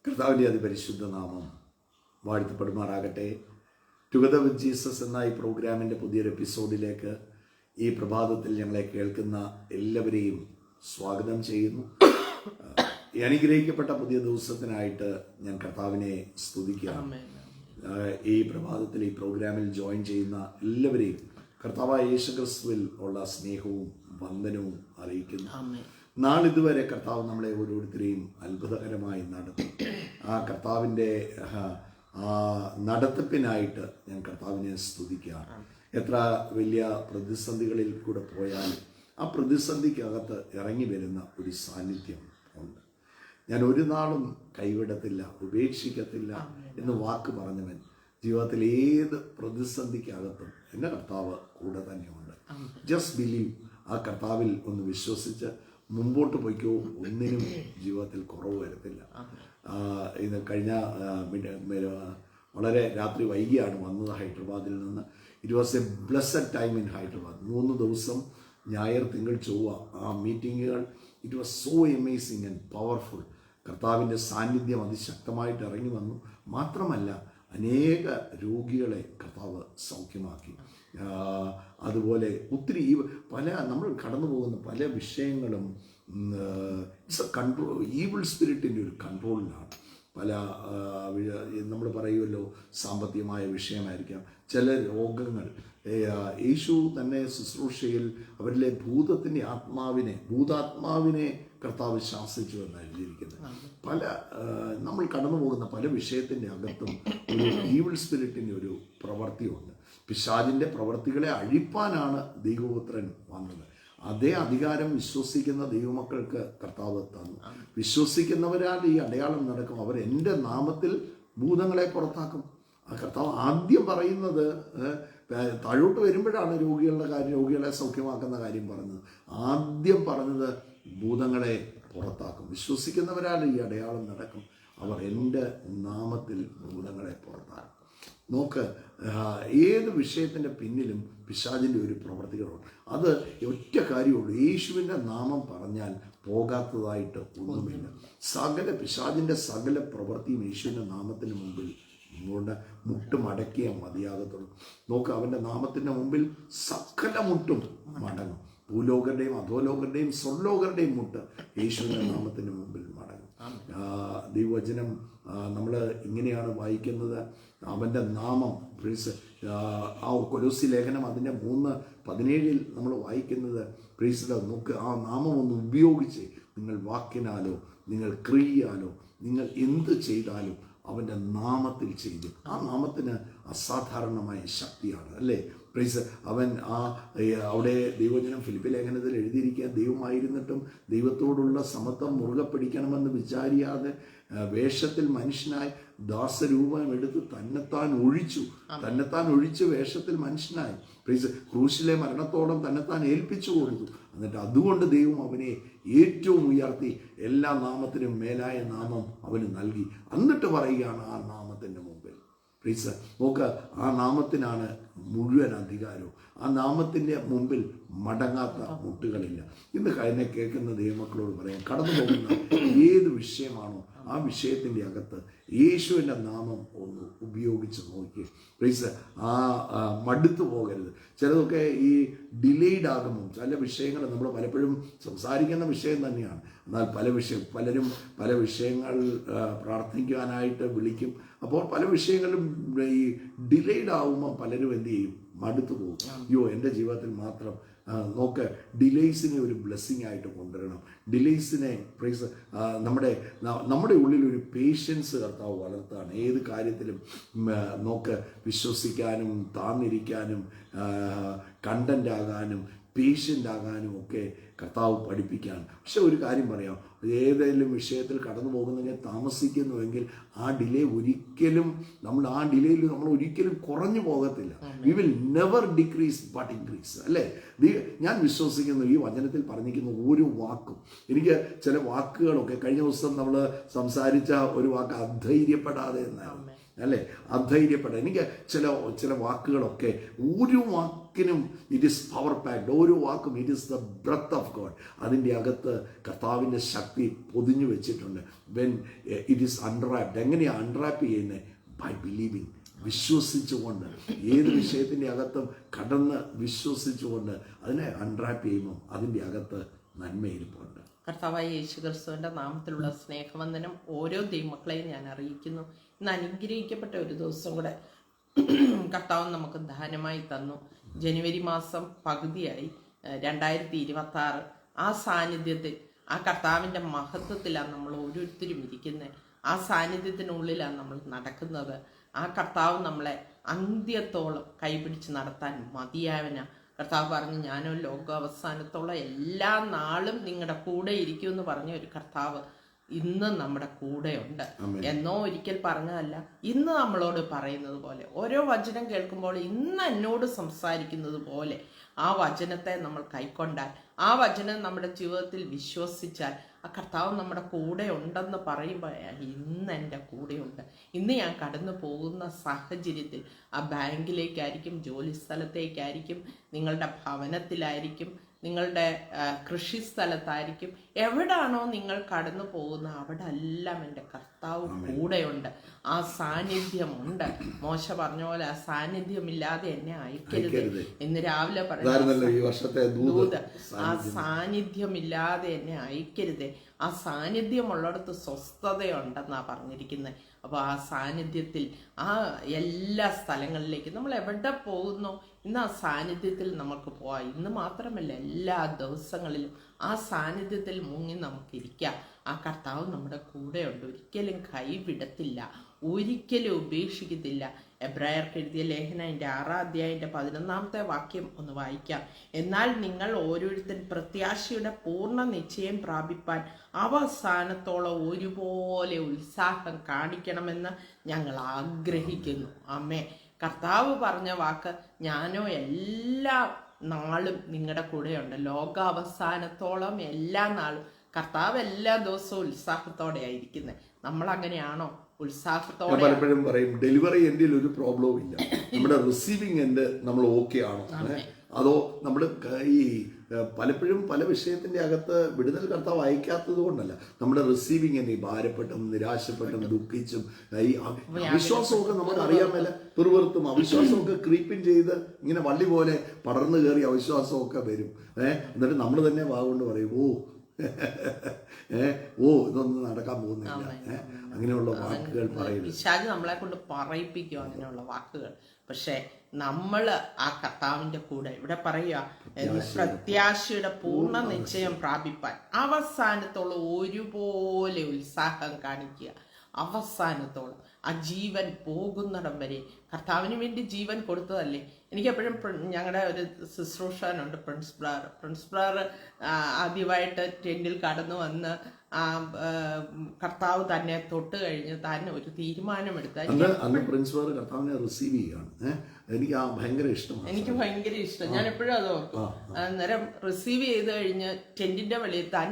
കർത്താവിൻ്റെ അതിപരിശുദ്ധ നാമം വാഴ്ത്തപ്പെടുമാറാകട്ടെ. ടുഗദർ വിത്ത് ജീസസ് എന്ന ഈ പ്രോഗ്രാമിൻ്റെ പുതിയൊരു എപ്പിസോഡിലേക്ക് ഈ പ്രഭാതത്തിൽ ഞങ്ങളെ കേൾക്കുന്ന എല്ലാവരെയും സ്വാഗതം ചെയ്യുന്നു. ഈ അനുഗ്രഹിക്കപ്പെട്ട പുതിയ ദിവസത്തിനായിട്ട് ഞാൻ കർത്താവിനെ സ്തുതിക്കുകയാണ്. ഈ പ്രഭാതത്തിൽ ഈ പ്രോഗ്രാമിൽ ജോയിൻ ചെയ്യുന്ന എല്ലാവരെയും കർത്താവായ യേശുക്രിസ്തുവിൽ ഉള്ള സ്നേഹവും വന്ദനവും അറിയിക്കുന്നു. നാളിതുവരെ കർത്താവ് നമ്മളെ ഓരോരുത്തരെയും അത്ഭുതകരമായി നടത്തി. ആ കർത്താവിൻ്റെ നടത്തിപ്പിനായിട്ട് ഞാൻ കർത്താവിനെ സ്തുതിക്കുകയാണ്. എത്ര വലിയ പ്രതിസന്ധികളിൽ കൂടെ പോയാലും ആ പ്രതിസന്ധിക്കകത്ത് ഇറങ്ങി വരുന്ന ഒരു സാന്നിധ്യം ഉണ്ട്. ഞാൻ ഒരു നാളും കൈവിടത്തില്ല, ഉപേക്ഷിക്കത്തില്ല എന്ന് വാക്ക് പറഞ്ഞവൻ ജീവിതത്തിൽ ഏത് പ്രതിസന്ധിക്കകത്തും എൻ്റെ കർത്താവ് കൂടെ തന്നെയുണ്ട്. Just believe. ആ കർത്താവിൽ ഒന്ന് വിശ്വസിച്ച് മുമ്പോട്ട് പോയിക്കോ, ഒന്നിനും ജീവിതത്തിൽ കുറവ് വരത്തില്ല. ഇത് കഴിഞ്ഞ വളരെ രാത്രി വൈകിയാണ് വന്നത് ഹൈദരാബാദിൽ നിന്ന്. It was a blessed time in Hyderabad. 3 ദിവസം ഞായർ, തിങ്കൾ, ചൊവ്വ ആ മീറ്റിങ്ങുകൾ. It was so amazing and powerful. കർത്താവിൻ്റെ സാന്നിധ്യം അതിശക്തമായിട്ട് ഇറങ്ങി വന്നു. മാത്രമല്ല അനേക രോഗികളെ കർത്താവ് സൗഖ്യമാക്കി. അതുപോലെ ഒത്തിരി നമ്മൾ കടന്നു പോകുന്ന പല വിഷയങ്ങളും ഇറ്റ്സ് എ കൺട്രോൾ, ഈവിൾ സ്പിരിറ്റിൻ്റെ ഒരു കൺട്രോളിലാണ്. പല നമ്മൾ പറയുമല്ലോ, സാമ്പത്തികമായ വിഷയമായിരിക്കാം, ചില രോഗങ്ങൾ. യേശു തന്നെ ശുശ്രൂഷയിൽ അവരിലെ ഭൂതാത്മാവിനെ കർത്താവ് ശാസിച്ചു എന്നാണ് എഴുതിയിരിക്കുന്നത്. പല നമ്മൾ കടന്നു പോകുന്ന പല വിഷയത്തിൻ്റെ അകത്തും ഒരു ഈവിൾ സ്പിരിറ്റിൻ്റെ ഒരു പ്രവൃത്തിയുണ്ട്. പിശാചിൻ്റെ പ്രവൃത്തികളെ അഴിപ്പാനാണ് ദൈവപുത്രൻ വന്നത്. അതേ അധികാരം വിശ്വസിക്കുന്ന ദൈവമക്കൾക്ക് കർത്താവ് തന്നു. വിശ്വസിക്കുന്നവരാൽ ഈ അടയാളം നടക്കും. അവർ എൻ്റെ നാമത്തിൽ ഭൂതങ്ങളെ പുറത്താക്കും. ആ കർത്താവ് ആദ്യം പറയുന്നത് താഴോട്ട് വരുമ്പോഴാണ് രോഗികളെ സൗഖ്യമാക്കുന്ന കാര്യം പറഞ്ഞത്. ആദ്യം പറഞ്ഞത് ഭൂതങ്ങളെ പുറത്താക്കും. വിശ്വസിക്കുന്നവരാൽ ഈ അടയാളം നടക്കും. അവർ എൻ്റെ നാമത്തിൽ ഭൂതങ്ങളെ പുറത്താക്കും. നോക്ക്, ഏത് വിഷയത്തിൻ്റെ പിന്നിലും പിശാചിൻ്റെ ഒരു പ്രവർത്തികളുണ്ട്. അത് ഒറ്റ കാര്യമുള്ളൂ, യേശുവിൻ്റെ നാമം പറഞ്ഞാൽ പോകാത്തതായിട്ട് ഒന്നുമില്ല. പിശാചിൻ്റെ സകല പ്രവൃത്തിയും യേശുവിൻ്റെ നാമത്തിന് മുമ്പിൽ നിങ്ങളുടെ മുട്ട് മടക്കിയാൽ മതിയാകത്തുള്ളൂ. നോക്ക്, അവൻ്റെ നാമത്തിൻ്റെ മുമ്പിൽ സകല മുട്ടും മടങ്ങും. ഭൂലോകരുടെയും അധോലോകരുടെയും സ്വർലോകരുടെയും മുട്ട് യേശുവിൻ്റെ നാമത്തിൻ്റെ മുമ്പിൽ മടങ്ങും. ദൈവവചനം നമ്മൾ ഇങ്ങനെയാണ് വായിക്കുന്നത്. അവൻ്റെ നാമം ആ കൊലോസി ലേഖനം അതിൻ്റെ 3:17 നമ്മൾ വായിക്കുന്നത് നോക്ക്, ആ നാമം ഒന്ന് ഉപയോഗിച്ച് നിങ്ങൾ വാക്കിനാലോ നിങ്ങൾ ക്രിയയാലോ നിങ്ങൾ എന്ത് ചെയ്താലും അവൻ്റെ നാമത്തിൽ ചെയ്തു. ആ നാമത്തിന് അസാധാരണമായ ശക്തിയാണ്, അല്ലേ? അവൻ അവിടെ ദൈവജനം ഫിലിപ്പി ലേഖനത്തിൽ എഴുതിയിരിക്കുക, ദൈവമായിരുന്നിട്ടും ദൈവത്തോടുള്ള സമത്വം മുറുകെ പിടിക്കണമെന്ന് വിചാരിയാതെ വേഷത്തിൽ മനുഷ്യനായി ദാസരൂപം എടുത്ത് തന്നെത്താൻ ഒഴിച്ച് വേഷത്തിൽ മനുഷ്യനായി ക്രൂശിലെ മരണത്തോളം തന്നെത്താൻ ഏൽപ്പിച്ചു കൊടുത്തു. എന്നിട്ട് അതുകൊണ്ട് ദൈവം അവനെ ഏറ്റവും ഉയർത്തി എല്ലാ നാമത്തിനും മേലായ നാമം അവന് നൽകി. എന്നിട്ട് പറയുകയാണ് ആ നാമത്തിൻ്റെ മുമ്പിൽ നോക്ക്, ആ നാമത്തിനാണ് മുഴുവൻ അധികാരവും. ആ നാമത്തിൻ്റെ മുമ്പിൽ മടങ്ങാത്ത മുട്ടുകളില്ല. ഇന്ന് എന്നെ കേൾക്കുന്ന ദൈവമക്കളോട് പറയാം, കടന്നു പോകുന്ന ഏത് വിഷയമാണോ ആ വിഷയത്തിൻ്റെ അകത്ത് യേശുവിൻ്റെ നാമം ഒന്ന് ഉപയോഗിച്ച് നോക്കി. മടുത്തു പോകരുത്. ചിലതൊക്കെ ഈ ഡിലേഡ് ആകുമ്പോൾ ചില വിഷയങ്ങൾ നമ്മൾ പലപ്പോഴും സംസാരിക്കുന്ന വിഷയം തന്നെയാണ്. എന്നാൽ പലരും പല വിഷയങ്ങൾ പ്രാർത്ഥിക്കാനായിട്ട് വിളിക്കും. അപ്പോൾ പല വിഷയങ്ങളും ഈ ഡിലേഡ് ആകുമ്പോൾ പലരും എന്ത് ചെയ്യും? മടുത്തു പോകും. അയ്യോ, എൻ്റെ ജീവിതത്തിൽ മാത്രം. നോക്ക്, ഡിലേസിനെ ഒരു ബ്ലെസ്സിങ് ആയിട്ട് കൊണ്ടുവരണം. ഡിലേസിനെ നമ്മുടെ ഉള്ളിൽ ഒരു പേഷ്യൻസ് കർത്താവ് വളർത്താണ്. ഏത് കാര്യത്തിലും നോക്ക്, വിശ്വസിക്കാനും താന്നിരിക്കാനും കണ്ടൻ്റ് ആകാനും പേഷ്യൻ്റ് ആകാനും ഒക്കെ കർത്താവ് പഠിപ്പിക്കുകയാണ്. പക്ഷെ ഒരു കാര്യം പറയാം, ഏതെങ്കിലും വിഷയത്തിൽ കടന്നു പോകുന്നതിനെ താമസിക്കുന്നുവെങ്കിൽ ആ ഡിലേ ഒരിക്കലും നമ്മൾ ഒരിക്കലും കുറഞ്ഞു പോകത്തില്ല. We will never decrease but increase, അല്ലേ? ഞാൻ വിശ്വസിക്കുന്നു ഈ വചനത്തിൽ പറഞ്ഞിരിക്കുന്ന ഓരോ വാക്കും. എനിക്ക് ചില വാക്കുകളൊക്കെ കഴിഞ്ഞ ദിവസം നമ്മൾ സംസാരിച്ച ഒരു വാക്ക് അധൈര്യപ്പെടാതെ എന്നാണ്, അല്ലേ? അധൈര്യപ്പെടാതെ എനിക്ക് ചില വാക്കുകളൊക്കെ ഒരു വാക്ക് വാക്കിനും ഇറ്റ് ഈസ് പവർ പാക്ഡ്. ഓരോ വാക്കും it is the breath of God. അതിൻ്റെ അകത്ത് കർത്താവിൻ്റെ ശക്തി പൊതിഞ്ഞു വെച്ചിട്ടുണ്ട്. When it is unwrapped. എങ്ങനെയാണ് അൺറാപ്പ് ചെയ്യുന്നത്? ബൈ ബിലീവിങ്, വിശ്വസിച്ചുകൊണ്ട്. ഏത് വിഷയത്തിൻ്റെ അകത്തും കടന്ന് വിശ്വസിച്ചുകൊണ്ട് അതിനെ അൺറാപ്പ് ചെയ്യുമ്പോൾ അതിൻ്റെ അകത്ത് നന്മയിരിപ്പുണ്ട്. കർത്താവായ യേശുക്രിസ്തുവിൻ്റെ നാമത്തിലുള്ള സ്നേഹവന്ദനം ഓരോ ദൈവമക്കളെയും ഞാൻ അറിയിക്കുന്നു. ഇന്ന് അനുഗ്രഹിക്കപ്പെട്ട ഒരു ദിവസം കൂടെ കർത്താവ് നമുക്ക് ദാനമായി തന്നു. ജനുവരി മാസം പകുതിയായി 2026. ആ സാന്നിധ്യത്തിൽ, ആ കർത്താവിൻ്റെ മഹത്വത്തിലാണ് നമ്മൾ ഓരോരുത്തരും ഇരിക്കുന്നത്. ആ സാന്നിധ്യത്തിനുള്ളിലാണ് നമ്മൾ നടക്കുന്നത്. ആ കർത്താവ് നമ്മളെ അന്ത്യത്തോളം കൈപിടിച്ച് നടത്താൻ മതിയായവനാ. കർത്താവ് പറഞ്ഞു, ഞാനോ ലോകാവസാനത്തോളം എല്ലാ നാളും നിങ്ങളുടെ കൂടെ ഇരിക്കുമെന്ന് പറഞ്ഞ ഒരു കർത്താവ് ഇന്ന് നമ്മുടെ കൂടെയുണ്ട്. എന്നോ ഒരിക്കൽ പറഞ്ഞതല്ല, ഇന്ന് നമ്മളോട് പറയുന്നത് പോലെ, ഓരോ വചനം കേൾക്കുമ്പോൾ ഇന്ന് എന്നോട് സംസാരിക്കുന്നത് പോലെ ആ വചനത്തെ നമ്മൾ കൈക്കൊണ്ടാൽ, ആ വചനം നമ്മുടെ ജീവിതത്തിൽ വിശ്വസിച്ചാൽ, ആ കർത്താവ് നമ്മുടെ കൂടെ ഉണ്ടെന്ന് പറയുമ്പോൾ ഇന്ന് എൻ്റെ കൂടെയുണ്ട്. ഇന്ന് ഞാൻ കടന്നു പോകുന്ന സാഹചര്യത്തിൽ, ആ ബാങ്കിലേക്കായിരിക്കും, ജോലി സ്ഥലത്തേക്കായിരിക്കും, നിങ്ങളുടെ ഭവനത്തിലായിരിക്കും, നിങ്ങളുടെ കൃഷി സ്ഥലത്തായിരിക്കും, എവിടാണോ നിങ്ങൾ കടന്നു പോകുന്നത് അവിടെ എല്ലാം എൻ്റെ കർത്താവ് കൂടെയുണ്ട്. ആ സാന്നിധ്യമുണ്ട്. മോശ പറഞ്ഞ പോലെ ആ സാന്നിധ്യമില്ലാതെ എന്നെ അയക്കരുത് എന്ന് രാവിലെ പറഞ്ഞു. ആ സാന്നിധ്യമില്ലാതെ എന്നെ അയക്കരുത്. ആ സാന്നിധ്യമുള്ളിടത്ത് സ്വസ്ഥതയുണ്ടെന്നാ പറഞ്ഞിരിക്കുന്നത്. അപ്പോൾ ആ സാന്നിധ്യത്തിൽ, ആ എല്ലാ സ്ഥലങ്ങളിലേക്കും നമ്മൾ എവിടെ പോകുന്നോ ഇന്ന് ആ സാന്നിധ്യത്തിൽ നമുക്ക് പോവാം. ഇന്ന് മാത്രമല്ല, എല്ലാ ദിവസങ്ങളിലും ആ സാന്നിധ്യത്തിൽ മുങ്ങി നമുക്കിരിക്കാം. ആ കർത്താവ് നമ്മുടെ കൂടെയുണ്ട്. ഒരിക്കലും കൈവിടത്തില്ല, ഒരിക്കലും ഉപേക്ഷിക്കത്തില്ല. എബ്രായർക്ക് എഴുതിയ ലേഖനം 6-ാം അധ്യായം 11-ാമത്തെ വാക്യം ഒന്ന് വായിക്കാം. എന്നാൽ നിങ്ങൾ ഓരോരുത്തരും പ്രത്യാശയുടെ പൂർണ്ണ നിശ്ചയം പ്രാപിപ്പാൻ അവസാനത്തോളം ഒരുപോലെ ഉത്സാഹം കാണിക്കണമെന്ന് ഞങ്ങൾ ആഗ്രഹിക്കുന്നു. അമ്മേ, കർത്താവ് പറഞ്ഞ വാക്ക്, ഞാനോ എല്ലാ നാളും നിങ്ങളുടെ കൂടെയുണ്ട്. ലോകാവസാനത്തോളം എല്ലാ നാളും. കർത്താവ് എല്ലാ ദിവസവും ഉത്സാഹത്തോടെ ആയിരിക്കുന്നത്. നമ്മൾ അങ്ങനെയാണോ? ഉത്സാഹത്തോടെ. പലപ്പോഴും പറയും, ഡെലിവറി എൻഡിൽ ഒരു പ്രോബ്ലവും ഇല്ല, നമ്മുടെ റിസീവിങ് എൻഡ് നമ്മൾ ഓക്കെ ആണോ? അതോ നമ്മൾ ഈ പലപ്പോഴും പല വിഷയത്തിന്റെ അകത്ത് വിടുതൽ കർത്താവ് അയക്കാത്തത് കൊണ്ടല്ല, നമ്മുടെ റിസീവിങ് എന്നെ ഭാരപ്പെട്ടും നിരാശപ്പെട്ടും ദുഃഖിച്ചും ഈ അവിശ്വാസമൊക്കെ നമുക്ക് അറിയാൻ മേല പെറുപെറുത്തും അവിശ്വാസമൊക്കെ ക്രീപ്പിൻ ചെയ്ത് ഇങ്ങനെ വള്ളി പോലെ പടർന്നു കയറി അവിശ്വാസമൊക്കെ വരും. എന്നിട്ട് നമ്മൾ തന്നെ വാഗൊണ്ട് പറയും, ഇതൊന്നും നടക്കാൻ പോകുന്നില്ല. അങ്ങനെയുള്ള വാക്കുകൾ പറയുന്നത് പിശാച് നമ്മളെ കൊണ്ട് പറയിപ്പിക്കും അങ്ങനെയുള്ള വാക്കുകൾ. പക്ഷെ നമ്മൾ ആ കർത്താവിന്റെ കൂടെ, ഇവിടെ പറയുക, പ്രത്യാശയുടെ പൂർണ്ണ നിശ്ചയം പ്രാപിപ്പാൻ അവസാനത്തോളം ഒരുപോലെ ഉത്സാഹം കാണിക്കുക. അവസാനത്തോളം ആ ജീവൻ പോകുന്നിടം വരെ കർത്താവിന് വേണ്ടി ജീവൻ കൊടുത്തതല്ലേ. എനിക്കെപ്പോഴും ഞങ്ങളുടെ ഒരു ശുശ്രൂഷകനുണ്ട്, പ്രിൻസ് ബ്രാർ ആദ്യമായിട്ട് ടെൻറ്റിൽ കടന്നു വന്ന് കർത്താവ് തന്നെ തൊട്ട് കഴിഞ്ഞ് താൻ ഒരു തീരുമാനമെടുത്ത. എനിക്ക് ഭയങ്കര ഇഷ്ടം. ഞാൻ എപ്പോഴും അത് ഓർക്കും. അന്നേരം റിസീവ് ചെയ്ത് കഴിഞ്ഞ് ടെന്റിന്റെ വെളിയിൽ താൻ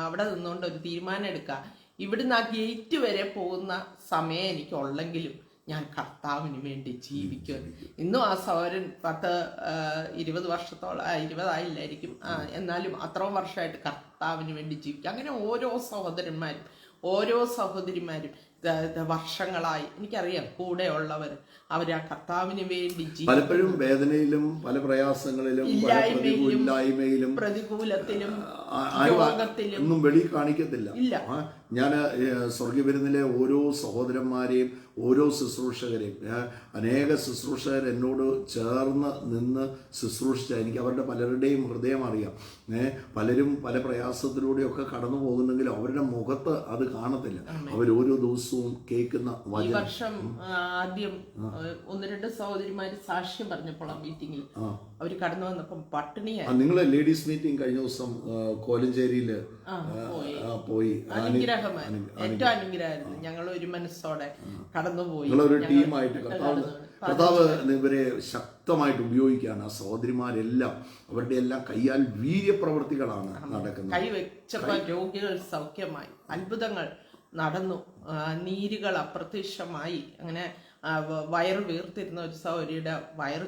അവിടെ നിന്നുകൊണ്ട് ഒരു തീരുമാനം എടുക്കുക, ഇവിടുന്ന് ആ ഗേറ്റ് വരെ പോകുന്ന സമയം എനിക്കുള്ളെങ്കിലും ഞാൻ കർത്താവിന് വേണ്ടി ജീവിക്കും. ഇന്നും ആ സഹോദരൻ 10-20 വർഷത്തോളം, 20 ആയില്ലായിരിക്കും, എന്നാലും അത്രയും വർഷമായിട്ട് കർത്താവിന് വേണ്ടി ജീവിക്കും. അങ്ങനെ ഓരോ സഹോദരന്മാരും ഓരോ സഹോദരിമാരും വർഷങ്ങളായി എനിക്കറിയാം കൂടെയുള്ളവർ, അവർ ആ കർത്താവിന് വേണ്ടി പലപ്പോഴും വേദനയിലും പല പ്രയാസങ്ങളിലും ഇല്ലായ്മയിലും പ്രതികൂലത്തിലും ഒന്നും വെളി കാണിക്കത്തില്ല. ഞാൻ സ്വർഗീയ വിരുന്നിലെ ഓരോ സഹോദരന്മാരെയും ഓരോ ശുശ്രൂഷകരെയും, അനേക ശുശ്രൂഷകർ എന്നോട് ചേർന്ന് നിന്ന് ശുശ്രൂഷിച്ച, എനിക്ക് അവരുടെ പലരുടെയും ഹൃദയം അറിയാം. പലരും പല പ്രയാസത്തിലൂടെയൊക്കെ കടന്നു പോകുന്നെങ്കിലും അവരുടെ മുഖത്ത് അത് കാണത്തില്ല. അവർ ഓരോ ദിവസവും കേൾക്കുന്ന ഈ വർഷം ആദ്യം 1-2 സഹോദരിമാര് സാക്ഷ്യം പറഞ്ഞപ്പോൾ ആ മീറ്റിംഗിൽ അവര് കടന്നു വന്നപ്പം പട്ടിണിയായി. നിങ്ങൾ ലേഡീസ് മീറ്റിംഗ് കഴിഞ്ഞ ദിവസം കോലഞ്ചേരിയില് പോയി. ഏറ്റവും അനുഗ്രഹമായിരുന്നു. ഞങ്ങൾ ഒരു മനസ്സോടെ കടന്നുപോയി. നിങ്ങളൊരു ടീമായിട്ട് കർത്താവ് ഇവരെ ശക്തമായിട്ട് ഉപയോഗിക്കുകയാണ്. ആ സഹോദരിമാരെല്ലാം അവരുടെ എല്ലാം കയ്യാൽ വീര്യപ്രവൃത്തികളാണ് നടക്കുന്നത്. കൈവച്ചപ്പോൾ രോഗികൾ സൗഖ്യമായി, അത്ഭുതങ്ങൾ നടന്നു, നീരുകൾ അപ്രത്യക്ഷമായി. അങ്ങനെ വയറ് വീർത്തിരുന്ന ഒരു സഹോദരിയുടെ വയറ്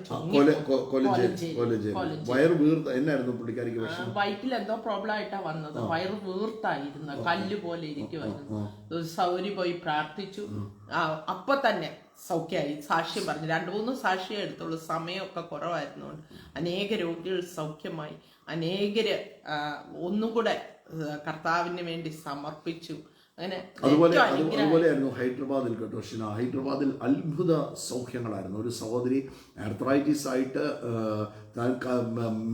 എന്നായിരുന്നു പുള്ളിക്കാരിക്ക് വിഷമം? വയറ്റിൽ എന്തോ പ്രോബ്ലം ആയിട്ടാ വന്നത്. വയറ് വീർത്തായിരുന്നു, കല്ല് പോലെ ഇരിക്കുമായിരുന്നു. ഒരു സൗരി പോയി പ്രാർത്ഥിച്ചു, അപ്പൊ തന്നെ സൗഖ്യമായി. സാക്ഷ്യം പറഞ്ഞു, 2-3 സാക്ഷിയെ എടുത്തുള്ളൂ, സമയമൊക്കെ കുറവായിരുന്നുകൊണ്ട് അനേക രോഗികൾ സൗഖ്യമായി. അനേകര് ഒന്നും കൂടെ കർത്താവിന് വേണ്ടി സമർപ്പിച്ചു. അങ്ങനെ അതുപോലെയായിരുന്നു ഹൈദരാബാദിൽ കേട്ടോ ഷിന. ഹൈദരാബാദിൽ അത്ഭുത സൗഖ്യങ്ങളായിരുന്നു. ഒരു സഹോദരി ആർത്രൈറ്റിസ് ആയിട്ട്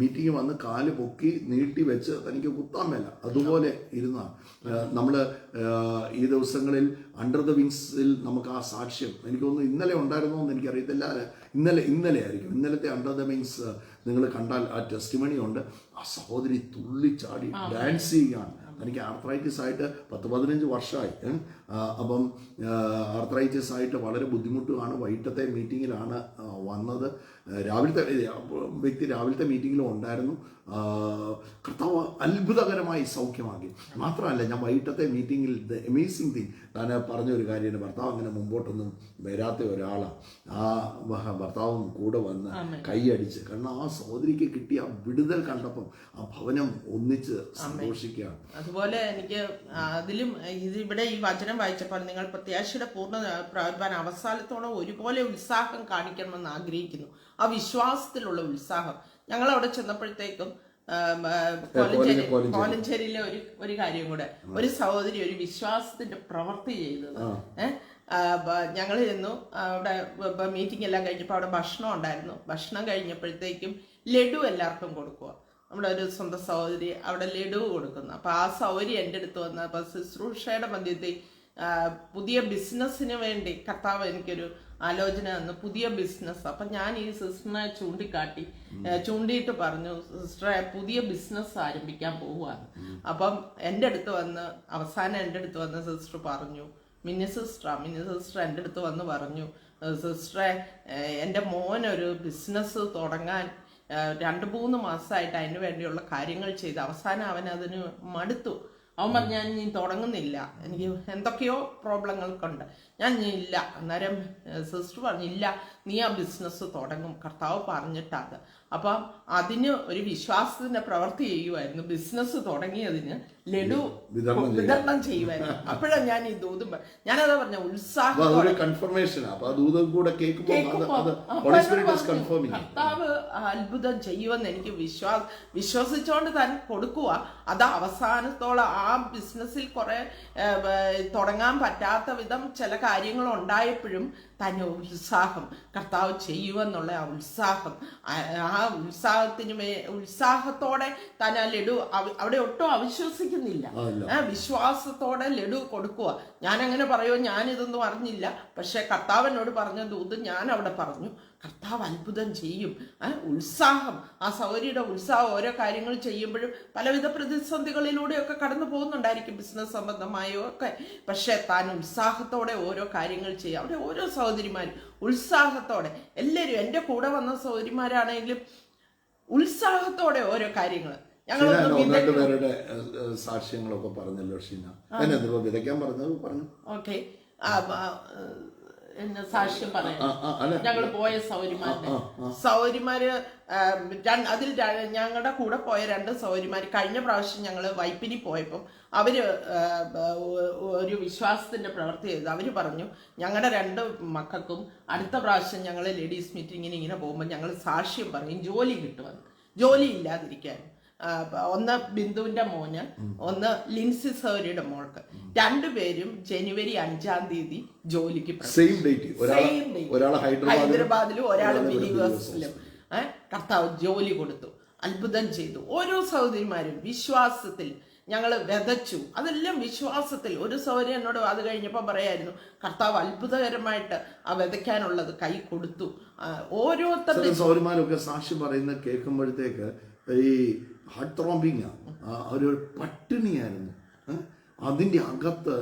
മീറ്റിംഗ് വന്ന് കാല് പൊക്കി നീട്ടി വെച്ച് തനിക്ക് കുത്താൻ മേല അതുപോലെ ഇരുന്ന നമ്മൾ ഈ ദിവസങ്ങളിൽ അണ്ടർ ദ വിങ്സിൽ നമുക്ക് ആ സാക്ഷ്യം എനിക്ക് തോന്നുന്നു ഇന്നലെ ഉണ്ടായിരുന്നോ എന്ന് എനിക്കറിയത്തില്ല. ഇന്നലെ ആയിരിക്കും. ഇന്നലത്തെ അണ്ടർ ദ വിങ്സ് നിങ്ങൾ കണ്ടാൽ ആ ടെസ്റ്റിമണി ഉണ്ട്. ആ സഹോദരി തുള്ളിച്ചാടി ഡാൻസ് ചെയ്യുകയാണ്. എനിക്ക് ആർത്രൈറ്റിസ് ആയിട്ട് 10-15 വർഷമായി. അപ്പം ആർത്രൈറ്റിസ് ആയിട്ട് വളരെ ബുദ്ധിമുട്ടുമാണ്. വൈകിട്ടത്തെ മീറ്റിങ്ങിലാണ് വന്നത്. രാവിലത്തെ മീറ്റിങ്ങിലും ഉണ്ടായിരുന്നു. കർത്താവ് അത്ഭുതകരമായി സൗഖ്യമാക്കി. മാത്രമല്ല, ഞാൻ വൈകിട്ടത്തെ മീറ്റിങ്ങിൽ ദ അമേസിങ് തിങ് ഞാൻ പറഞ്ഞൊരു കാര്യമാണ്. ഭർത്താവ് അങ്ങനെ മുമ്പോട്ടൊന്നും വരാത്ത ഒരാളാണ്. ആ ഭർത്താവും കൂടെ വന്ന് കൈയടിച്ച്, കാരണം ആ സഹോദരിക്ക് കിട്ടിയ വിടുതൽ കണ്ടപ്പം ആ ഭവനം ഒന്നിച്ച് സന്തോഷിക്കുകയാണ്. അതുപോലെ എനിക്ക് അതിലും ഇവിടെ ഈ വചനം വായിച്ചപ്പോൾ നിങ്ങൾ പ്രത്യാശയുടെ പൂർണ്ണ പ്രാപിപ്പാൻ അവസാനത്തോളം ഒരുപോലെ ഉത്സാഹം കാണിക്കണമെന്ന് ആഗ്രഹിക്കുന്നു. ആ വിശ്വാസത്തിലുള്ള ഉത്സാഹം. ഞങ്ങൾ അവിടെ ചെന്നപ്പോഴത്തേക്കും കോലഞ്ചേരിയിലെ ഒരു കാര്യം കൂടെ, ഒരു സഹോദരി ഒരു വിശ്വാസത്തിന്റെ പ്രവൃത്തി ചെയ്തത്. ഞങ്ങൾ ചെന്നു, അവിടെ മീറ്റിംഗ് എല്ലാം കഴിഞ്ഞപ്പോൾ അവിടെ ഭക്ഷണം ഉണ്ടായിരുന്നു. ഭക്ഷണം കഴിഞ്ഞപ്പോഴത്തേക്കും ലഡു എല്ലാവർക്കും കൊടുക്കുക. നമ്മുടെ ഒരു സ്വന്തം സഹോദരി അവിടെ ലഡു കൊടുക്കുന്നു. അപ്പോൾ ആ സഹോദരി എൻ്റെ അടുത്ത് വന്ന്, അപ്പോൾ ശുശ്രൂഷയുടെ മധ്യത്തിൽ പുതിയ ബിസിനസ്സിന് വേണ്ടി കർത്താവ് എനിക്കൊരു ആലോചന തന്നു, പുതിയ ബിസിനസ്. അപ്പം ഞാൻ ഈ സിസ്റ്ററിനെ ചൂണ്ടിയിട്ട് പറഞ്ഞു, സിസ്റ്ററെ പുതിയ ബിസിനസ് ആരംഭിക്കാൻ പോവുകയാണ്. അപ്പം എൻ്റെ അടുത്ത് വന്ന് സിസ്റ്റർ പറഞ്ഞു, മിനി സിസ്റ്റർ എൻ്റെ അടുത്ത് വന്ന് പറഞ്ഞു, സിസ്റ്ററെ എൻ്റെ മോനൊരു ബിസിനസ് തുടങ്ങാൻ 2-3 മാസമായിട്ട് അതിന് വേണ്ടിയുള്ള കാര്യങ്ങൾ ചെയ്ത് അവസാനം അവൻ അതിന് മടുത്തു. അവൻ പറഞ്ഞു, ഞാൻ ഇനി തുടങ്ങുന്നില്ല, എനിക്ക് എന്തൊക്കെയോ പ്രോബ്ലങ്ങൾക്കുണ്ട്, ഞാൻ ഇല്ല. അന്നേരം സിസ്റ്റർ പറഞ്ഞു, ഇല്ല, നീ ആ ബിസിനസ് തുടങ്ങും, കർത്താവ് പറഞ്ഞിട്ടത്. അപ്പം അതിന് ഒരു വിശ്വാസത്തിന്റെ പ്രവൃത്തി ചെയ്യുമായിരുന്നു. ബിസിനസ് തുടങ്ങിയതിന് ലഡു വിതരണം ചെയ്യുമായിരുന്നു. അപ്പോഴാണ് ഞാൻ ഈ ദൂതും ഞാനതാ പറഞ്ഞ ഉത്സാഹം കർത്താവ് അത്ഭുതം ചെയ്യുമെന്ന് എനിക്ക് വിശ്വസിച്ചുകൊണ്ട് താൻ കൊടുക്കുക. അത് അവസാനത്തോളം ആ ബിസിനസ്സിൽ കുറെ തുടങ്ങാൻ പറ്റാത്ത വിധം ചില കാര്യങ്ങൾ ഉണ്ടായപ്പോഴും തന്നെ ഉത്സാഹം, കർത്താവ് ചെയ്യുമെന്നുള്ള ആ ഉത്സാഹം, ആ ഉത്സാഹത്തോടെ താൻ ആ ലഡു അവിടെ ഒട്ടും അവിശ്വസിക്കുന്നില്ല, വിശ്വാസത്തോടെ ലഡു കൊടുക്കുക. ഞാൻ അങ്ങനെ പറയുമോ, ഞാനിതൊന്നും അറിഞ്ഞില്ല, പക്ഷെ കർത്താവിനോട് പറഞ്ഞ ദൂത് ഞാൻ അവിടെ പറഞ്ഞു, കർത്താവ് അത്ഭുതം ചെയ്യും. ഉത്സാഹം, ആ സൗകര്യയുടെ ഉത്സാഹം. ഓരോ കാര്യങ്ങൾ ചെയ്യുമ്പോഴും പലവിധ പ്രതിസന്ധികളിലൂടെയൊക്കെ കടന്നു പോകുന്നുണ്ടായിരിക്കും, ബിസിനസ് സംബന്ധമായോ ഒക്കെ. പക്ഷെ താൻ ഉത്സാഹത്തോടെ ഓരോ കാര്യങ്ങൾ ചെയ്യുക. അവിടെ ഓരോ സഹോദരിമാരും ഉത്സാഹത്തോടെ, എല്ലാവരും എൻ്റെ കൂടെ വന്ന സഹോദരിമാരാണെങ്കിലും ഉത്സാഹത്തോടെ ഓരോ കാര്യങ്ങൾ. പേരുടെ സാക്ഷ്യങ്ങളൊക്കെ പറഞ്ഞല്ലോ ഷീന, വിതയ്ക്കാൻ പറഞ്ഞു. ഓക്കെ, എന്നെ സാക്ഷ്യം പറയാം. ഞങ്ങൾ പോയ സൗകര്യമാര് അതിൽ ഞങ്ങളുടെ കൂടെ പോയ 2 സൗകര്യമാര് കഴിഞ്ഞ പ്രാവശ്യം ഞങ്ങൾ വൈപ്പിനി പോയപ്പം അവര് ഒരു വിശ്വാസത്തിന്റെ പ്രവൃത്തി ചെയ്തു. അവര് പറഞ്ഞു, ഞങ്ങളുടെ 2 മക്കൾക്കും അടുത്ത പ്രാവശ്യം ഞങ്ങൾ ലേഡീസ് മീറ്റിങ്ങിന് ഇങ്ങനെ പോകുമ്പോൾ ഞങ്ങൾ സാക്ഷ്യം പറയും, ജോലി കിട്ടുമെന്ന്. ജോലി ഇല്ലാതിരിക്കാൻ. ഒന്ന് ബിന്ദുവിന്റെ മോന്, ഒന്ന് ലിൻസി സൗരിയുടെ മോൾക്ക്. 2 പേരും ജനുവരി 5-ാം തീയതി ജോലിക്ക് ഹൈദരാബാദിലും ഒരാൾ ബിലീവേഴ്സിലും കർത്താവ് ജോലി കൊടുത്തു, അത്ഭുതം ചെയ്തു. ഓരോ സഹോദരിമാരും വിശ്വാസത്തിൽ ഞങ്ങൾ വിതച്ചു. അതെല്ലാം വിശ്വാസത്തിൽ. ഒരു സഹോദരി എന്നോട് അത് കഴിഞ്ഞപ്പോൾ പറയായിരുന്നു, കർത്താവ് അത്ഭുതകരമായിട്ട് ആ വിതയ്ക്കാനുള്ളത് കൈ കൊടുത്തു. ഓരോരുത്തരുടെ സഹോദരിമാരൊക്കെ സാക്ഷ്യം പറയുന്ന കേൾക്കുമ്പോഴത്തേക്ക് ഈ ഹാർട്ട് ത്രോംബിങ്, ഒരു പട്ടിണിയായിരുന്നു. അതിൻ്റെ അകത്ത്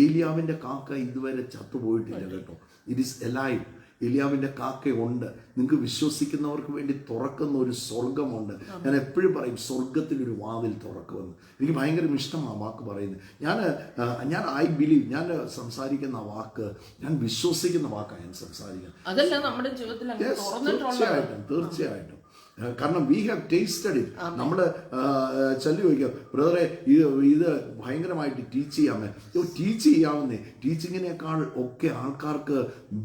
ഏലിയാവിൻ്റെ കാക്ക ഇതുവരെ ചത്തുപോയിട്ടില്ല കേട്ടോ. It is alive. എലിയാവിൻ്റെ കാക്കയുണ്ട്. നിങ്ങൾക്ക് വിശ്വസിക്കുന്നവർക്ക് വേണ്ടി തുറക്കുന്ന ഒരു സ്വർഗമുണ്ട്. ഞാൻ എപ്പോഴും പറയും സ്വർഗത്തിലൊരു വാതിൽ തുറക്കുമെന്ന്. എനിക്ക് ഭയങ്കര ഇഷ്ടമാണ് ആ വാക്ക് പറയുന്നത്. ഞാൻ ഐ ബിലീവ്, ഞാൻ സംസാരിക്കുന്ന വാക്ക്, ഞാൻ വിശ്വസിക്കുന്ന വാക്കാണ് ഞാൻ സംസാരിക്കുന്നത്. അതല്ല നമ്മുടെ ജീവിതത്തിൽ തീർച്ചയായിട്ടും. കാരണം വി ഹാവ് ടേസ്റ്റഡ് ഇറ്റ്. നമ്മൾ ചൊല്ലി ചോദിക്കാം, ബ്രദറെ ഇത് ഭയങ്കരമായിട്ട് ടീച്ച് ചെയ്യാമേ. ടീച്ച് ചെയ്യാവുന്നേ. ടീച്ചിങ്ങിനേക്കാൾ ഒക്കെ ആൾക്കാർക്ക്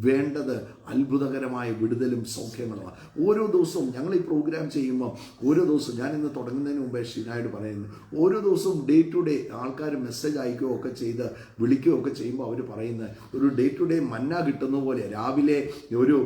വേണ്ടത് അത്ഭുതകരമായ വിടുതലും സൗഖ്യങ്ങളുമാണ്. ഓരോ ദിവസവും ഞങ്ങൾ ഈ പ്രോഗ്രാം ചെയ്യുമ്പോൾ ഓരോ ദിവസവും, ഞാൻ ഇന്ന് തുടങ്ങുന്നതിന് മുമ്പേ ഷീനായോട് പറയുന്നത്, ഓരോ ദിവസവും ഡേ ടു ഡേ ആൾക്കാർ മെസ്സേജ് അയക്കുകയോ ഒക്കെ ചെയ്ത് വിളിക്കുകയോ ഒക്കെ ചെയ്യുമ്പോൾ അവർ പറയുന്നത് ഒരു ഡേ ടു ഡേ മന്ന കിട്ടുന്ന പോലെ, രാവിലെ ഒരു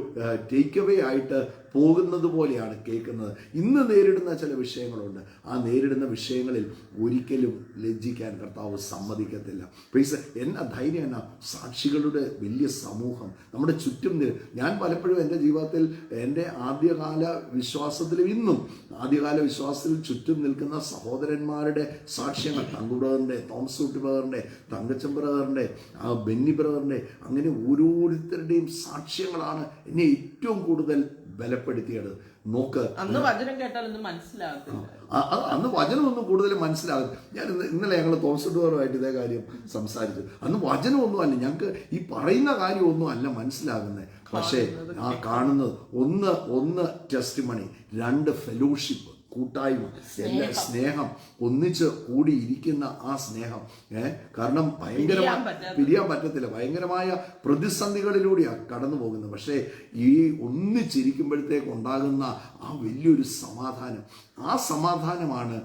ടേക്ക് അവേ ആയിട്ട് പോകുന്നത് പോലെയാണ് കേൾക്കുന്നത്. ഇന്ന് നേരിടുന്ന ചില വിഷയങ്ങളുണ്ട്. ആ നേരിടുന്ന വിഷയങ്ങളിൽ ഒരിക്കലും ലജ്ജിക്കാൻ കർത്താവ് സമ്മതിക്കത്തില്ല. പ്ലീസ്, എന്നാ ധൈര്യം, എന്നാ സാക്ഷികളുടെ വലിയ സമൂഹം നമ്മുടെ ചുറ്റും. ഞാൻ പലപ്പോഴും എൻ്റെ ജീവിതത്തിൽ എൻ്റെ ആദ്യകാല വിശ്വാസത്തിലും ഇന്നും ആദ്യകാല വിശ്വാസത്തിൽ ചുറ്റും നിൽക്കുന്ന സഹോദരന്മാരുടെ സാക്ഷ്യങ്ങൾ, തങ്കു ബ്രദറിൻ്റെ, തോമസ് കുട്ടി ബ്രദറിൻ്റെ, തങ്കച്ചൻ ബ്രദറിൻ്റെ, ബെന്നി ബ്രദറിൻ്റെ, അങ്ങനെ ഓരോരുത്തരുടെയും സാക്ഷ്യങ്ങളാണ് എന്നെ ഏറ്റവും കൂടുതൽ ബലപ്പെടുത്തിയത്. നോക്ക്, അന്ന് വചനം കേട്ടാലൊന്നും മനസ്സിലാകത്തില്ല. അന്ന് വചനമൊന്നും കൂടുതൽ മനസ്സിലാകും. ഞാൻ ഇന്നലെ ഞങ്ങൾ തോമസ് ഡോറുമായിട്ട് ഇതേ കാര്യം സംസാരിച്ചു. അന്ന് വചനമൊന്നുമല്ല, ഞങ്ങൾക്ക് ഈ പറയുന്ന കാര്യമൊന്നും അല്ല മനസ്സിലാകുന്നത്. പക്ഷേ ആ കാണുന്നത് ഒന്ന് ടെസ്റ്റിമണി, 2 ഫെലോഷിപ്പ്, കൂട്ടായ്മ, എല്ലാ സ്നേഹം, ഒന്നിച്ച് കൂടിയിരിക്കുന്ന ആ സ്നേഹം. കാരണം പിരിയാൻ പറ്റത്തില്ല. ഭയങ്കരമായ പ്രതിസന്ധികളിലൂടെയാണ് കടന്നു പോകുന്നത്. പക്ഷേ ഈ ഒന്നിച്ചിരിക്കുമ്പോഴത്തേക്ക് ഉണ്ടാകുന്ന ആ വലിയൊരു സമാധാനം, ആ സമാധാനമാണ്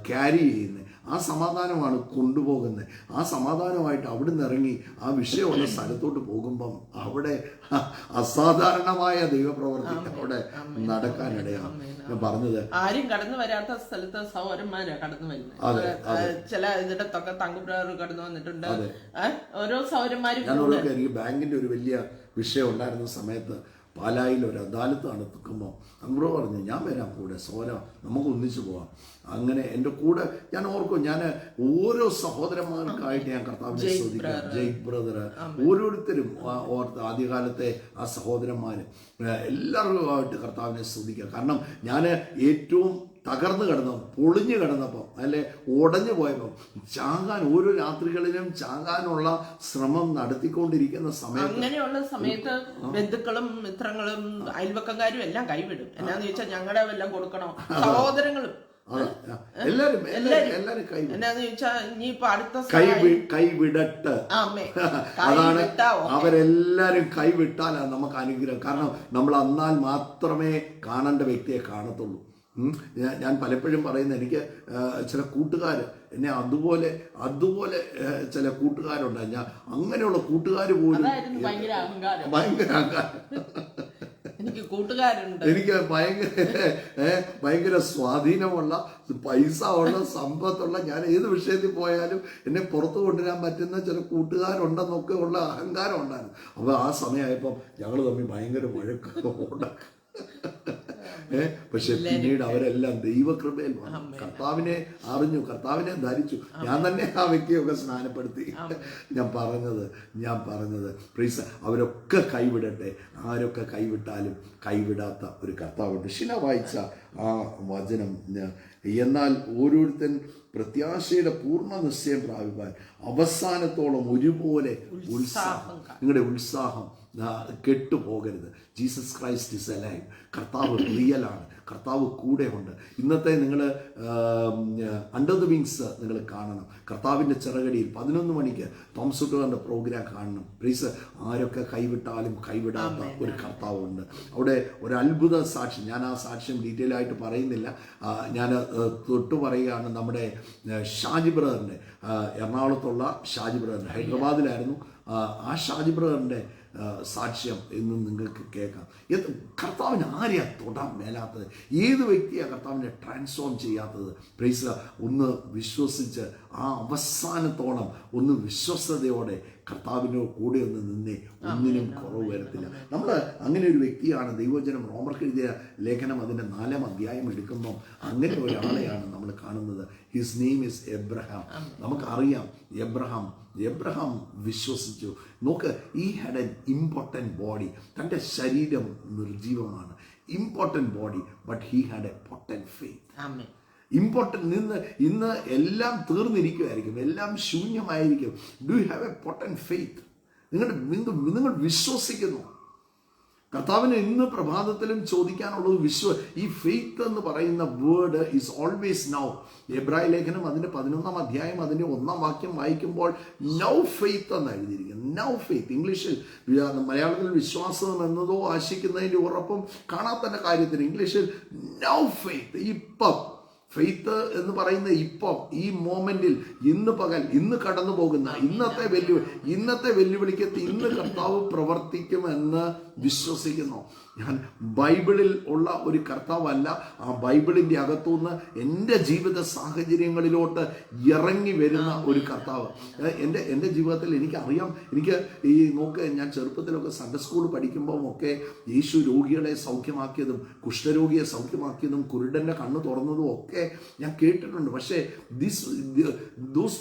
ക്യാരി ചെയ്യുന്നത്, ആ സമാധാനമാണ് കൊണ്ടുപോകുന്നത്. ആ സമാധാനമായിട്ട് അവിടെ നിന്ന് ഇറങ്ങി ആ വിഷയമുള്ള സ്ഥലത്തോട്ട് പോകുമ്പം അവിടെ അസാധാരണമായ ദൈവപ്രവർത്തി അവിടെ നടക്കാനിടയാണ്. ഞാൻ പറഞ്ഞത്, ആരും കടന്നു വരാത്ത സ്ഥലത്ത് സഹോദരന്മാരാ കടന്നു വരുന്നത്. ചില ഇതിടത്തൊക്കെ തങ്കുബ്രദർ കടന്നു വന്നിട്ടുണ്ട്. ഓരോ സഹോദരന്മാരും. എനിക്ക് ബാങ്കിന്റെ ഒരു വലിയ വിഷയം ഉണ്ടായിരുന്ന സമയത്ത് പാലായിൽ ഒരു അദാലത്ത് നടത്തുമ്പോൾ അങ്ങോട്ട് പറഞ്ഞു, ഞാൻ വരാം കൂടെ, സോന, നമുക്ക് ഒന്നിച്ചു പോവാം. അങ്ങനെ എൻ്റെ കൂടെ ഞാൻ ഓർക്കും, ഞാൻ ഓരോ സഹോദരന്മാർക്കായിട്ട് ഞാൻ കർത്താവിനെ ശ്രദ്ധിക്കാം. ജയ്ക്ക് ബ്രദർ, ഓരോരുത്തരും ഓർത്ത് ആദ്യകാലത്തെ ആ സഹോദരന്മാർ എല്ലാവരുമായിട്ട് കർത്താവിനെ ശ്രദ്ധിക്കുക. കാരണം ഞാൻ ഏറ്റവും തകർന്നു കിടന്നപ്പോൾ, പൊളിഞ്ഞു കിടന്നപ്പോൾ, അല്ലെ ഉടഞ്ഞു പോയപ്പോൾ, ചാകാൻ ഓരോ രാത്രികളിലും ചാകാനുള്ള ശ്രമം നടത്തിക്കൊണ്ടിരിക്കുന്ന സമയത്ത്, അങ്ങനെയുള്ള സമയത്ത് ബന്ധുക്കളും മിത്രങ്ങളും അയൽവക്കക്കാരും എല്ലാം കൈവിടും. എന്നാന്ന് ചോദിച്ചാൽ ഞങ്ങളുടെ വല്ലതും കൊടുക്കണോ, സഹോദരങ്ങളും എല്ലാരും എന്നാന്ന് ചോദിച്ചാൽ ഇനിയിപ്പോ അടുത്ത കൈവിടട്ട്. അതാണ്, അവരെല്ലാരും കൈവിട്ടാലാണ് നമുക്ക് അനുഗ്രഹം. കാരണം നമ്മൾ എന്നാൽ മാത്രമേ കാണേണ്ട വ്യക്തിയെ കാണത്തുള്ളൂ. ഞാൻ പലപ്പോഴും പറയുന്നത്, എനിക്ക് ചില കൂട്ടുകാർ എന്നെ അതുപോലെ ചില കൂട്ടുകാരുണ്ട്. ഞാൻ അങ്ങനെയുള്ള കൂട്ടുകാർ പോലും ഭയങ്കര അഹങ്കാരം. എനിക്ക് ഭയങ്കര സ്വാധീനമുള്ള, പൈസ ഉള്ള, സമ്പത്തുള്ള, ഞാൻ ഏത് വിഷയത്തിൽ പോയാലും എന്നെ പുറത്തു കൊണ്ടുവരാൻ പറ്റുന്ന ചില കൂട്ടുകാരുണ്ടെന്നൊക്കെ ഉള്ള അഹങ്കാരം ഉണ്ടായിരുന്നു. അപ്പോൾ ആ സമയമായപ്പം ഞങ്ങൾ തമ്മിൽ ഭയങ്കര വഴക്ക്. പക്ഷെ പിന്നീട് അവരെല്ലാം ദൈവകൃപയിൽ വന്നു, കർത്താവിനെ അറിഞ്ഞു, കർത്താവിനെ ധരിച്ചു. ഞാൻ തന്നെ ആ വ്യക്തിയൊക്കെ സ്നാനപ്പെടുത്തി. ഞാൻ പറഞ്ഞത് പ്ലീസ്, അവരൊക്കെ കൈവിടട്ടെ. ആരൊക്കെ കൈവിട്ടാലും കൈവിടാത്ത ഒരു കർത്താവുണ്ട്. ഷിന വായിച്ച ആ വചനം, എന്നാൽ ഓരോരുത്തൻ പ്രത്യാശയുടെ പൂർണ്ണ നിശ്ചയം പ്രാപിപ്പാൻ അവസാനത്തോളം ഒരുപോലെ ഉത്സാഹം. നിങ്ങളുടെ ഉത്സാഹം കെട്ടുപോകരുത്. Jesus Christ is alive. കർത്താവ് റിയലാണ്. കർത്താവ് കൂടെയുണ്ട്. ഇന്നത്തെ നിങ്ങൾ അണ്ടർ ദ വിങ്സ് നിങ്ങൾ കാണണം. കർത്താവിൻ്റെ ചിറകടിയിൽ 11 മണിക്ക് തോമസ് കുട്ടിയുടെ പ്രോഗ്രാം കാണണം. പ്ലീസ്, ആരൊക്കെ കൈവിട്ടാലും കൈവിടാത്ത ഒരു കർത്താവുണ്ട്. അവിടെ ഒരു അത്ഭുത സാക്ഷ്യം, ഞാൻ ആ സാക്ഷ്യം ഡീറ്റെയിൽ ആയിട്ട് പറയുന്നില്ല, ഞാൻ തൊട്ടു പറയുകയാണ്. നമ്മുടെ ഷാജി ബ്രദറിൻ്റെ, എറണാകുളത്തുള്ള ഷാജി ബ്രദറിൻ്റെ, ഹൈദരാബാദിലായിരുന്നു ആ ഷാജി ബ്രദറിൻ്റെ സാക്ഷ്യം എന്നും നിങ്ങൾക്ക് കേൾക്കാം. കർത്താവിന് ആരെയാ തൊടാൻ മേലാത്തത്? ഏത് വ്യക്തിയാണ് കർത്താവിനെ ട്രാൻസ്ഫോം ചെയ്യാത്തത്? പ്രൈസ്, ഒന്ന് വിശ്വസിച്ച് ആ അവസാനത്തോളം ഒന്ന് വിശ്വസ്തയോടെ കർത്താവിൻ്റെ കൂടെ ഒന്ന് നിന്നേ, ഒന്നിനും കുറവ് വരത്തില്ല. നമ്മൾ അങ്ങനെ ഒരു വ്യക്തിയാണ്. ദൈവവചനം റോമർക്ക് എഴുതിയ ലേഖനം അതിൻ്റെ 4-ാം അധ്യായം എടുക്കുമ്പോൾ അങ്ങനെ ഒരാളെയാണ് നമ്മൾ കാണുന്നത്. His name is Abraham. നമുക്കറിയാം എബ്രഹാം വിശ്വസിച്ചു. നോക്ക്, he had an important body. തൻ്റെ ശരീരം നിർജീവമാണ്, important body, but he had a potent faith. ഇന്ന് എല്ലാം തീർന്നിരിക്കുമായിരിക്കും, എല്ലാം ശൂന്യമായിരിക്കും. Do you have a potent faith? നിങ്ങൾ വിശ്വസിക്കുന്നു? കർത്താവിന് ഇന്ന് പ്രഭാതത്തിലും ചോദിക്കാനുള്ളത് ഈ ഫെയ്ത്ത് എന്ന് പറയുന്ന വേർഡ് ഈസ് ഓൾവേസ് നൗ. എബ്രായ ലേഖനം അതിൻ്റെ 11-ാം അധ്യായം അതിൻ്റെ 1-ാം വാക്യം വായിക്കുമ്പോൾ നൗ ഫെയ്ത്ത് എന്ന് എഴുതിയിരിക്കുന്നു. Now faith. ഇംഗ്ലീഷിൽ, മലയാളത്തിൽ വിശ്വാസം എന്നതോ ആശിക്കുന്നതിൻ്റെ ഉറപ്പും കാണാത്ത കാര്യത്തിന് ഇംഗ്ലീഷിൽ നൗ ഫെയ്ത്ത്. ഇപ്പം ഫെയ്ത്ത് എന്ന് പറയുന്ന ഇപ്പം, ഈ മോമെന്റിൽ, ഇന്ന് പകൽ, ഇന്ന് കടന്നു പോകുന്ന ഇന്നത്തെ വെല്ലുവിളിക്കത്ത് ഇന്ന് കർത്താവ് പ്രവർത്തിക്കുമെന്ന് വിശ്വസിക്കുന്നു. ഞാൻ ബൈബിളിൽ ഉള്ള ഒരു കർത്താവല്ല, ആ ബൈബിളിൻ്റെ അകത്തുനിന്ന് എൻ്റെ ജീവിത സാഹചര്യങ്ങളിലോട്ട് ഇറങ്ങി വരുന്ന ഒരു കർത്താവ്. എൻ്റെ ജീവിതത്തിൽ എനിക്കറിയാം. ഞാൻ ചെറുപ്പത്തിലൊക്കെ സൺഡേ സ്കൂൾ പഠിക്കുമ്പോൾ ഒക്കെ യേശു രോഗികളെ സൗഖ്യമാക്കിയതും കുഷ്ഠരോഗിയെ സൗഖ്യമാക്കിയതും കുരുടൻ്റെ കണ്ണ് തുറന്നതും ഒക്കെ ഞാൻ കേട്ടിട്ടുണ്ട്. പക്ഷേ ദോസ്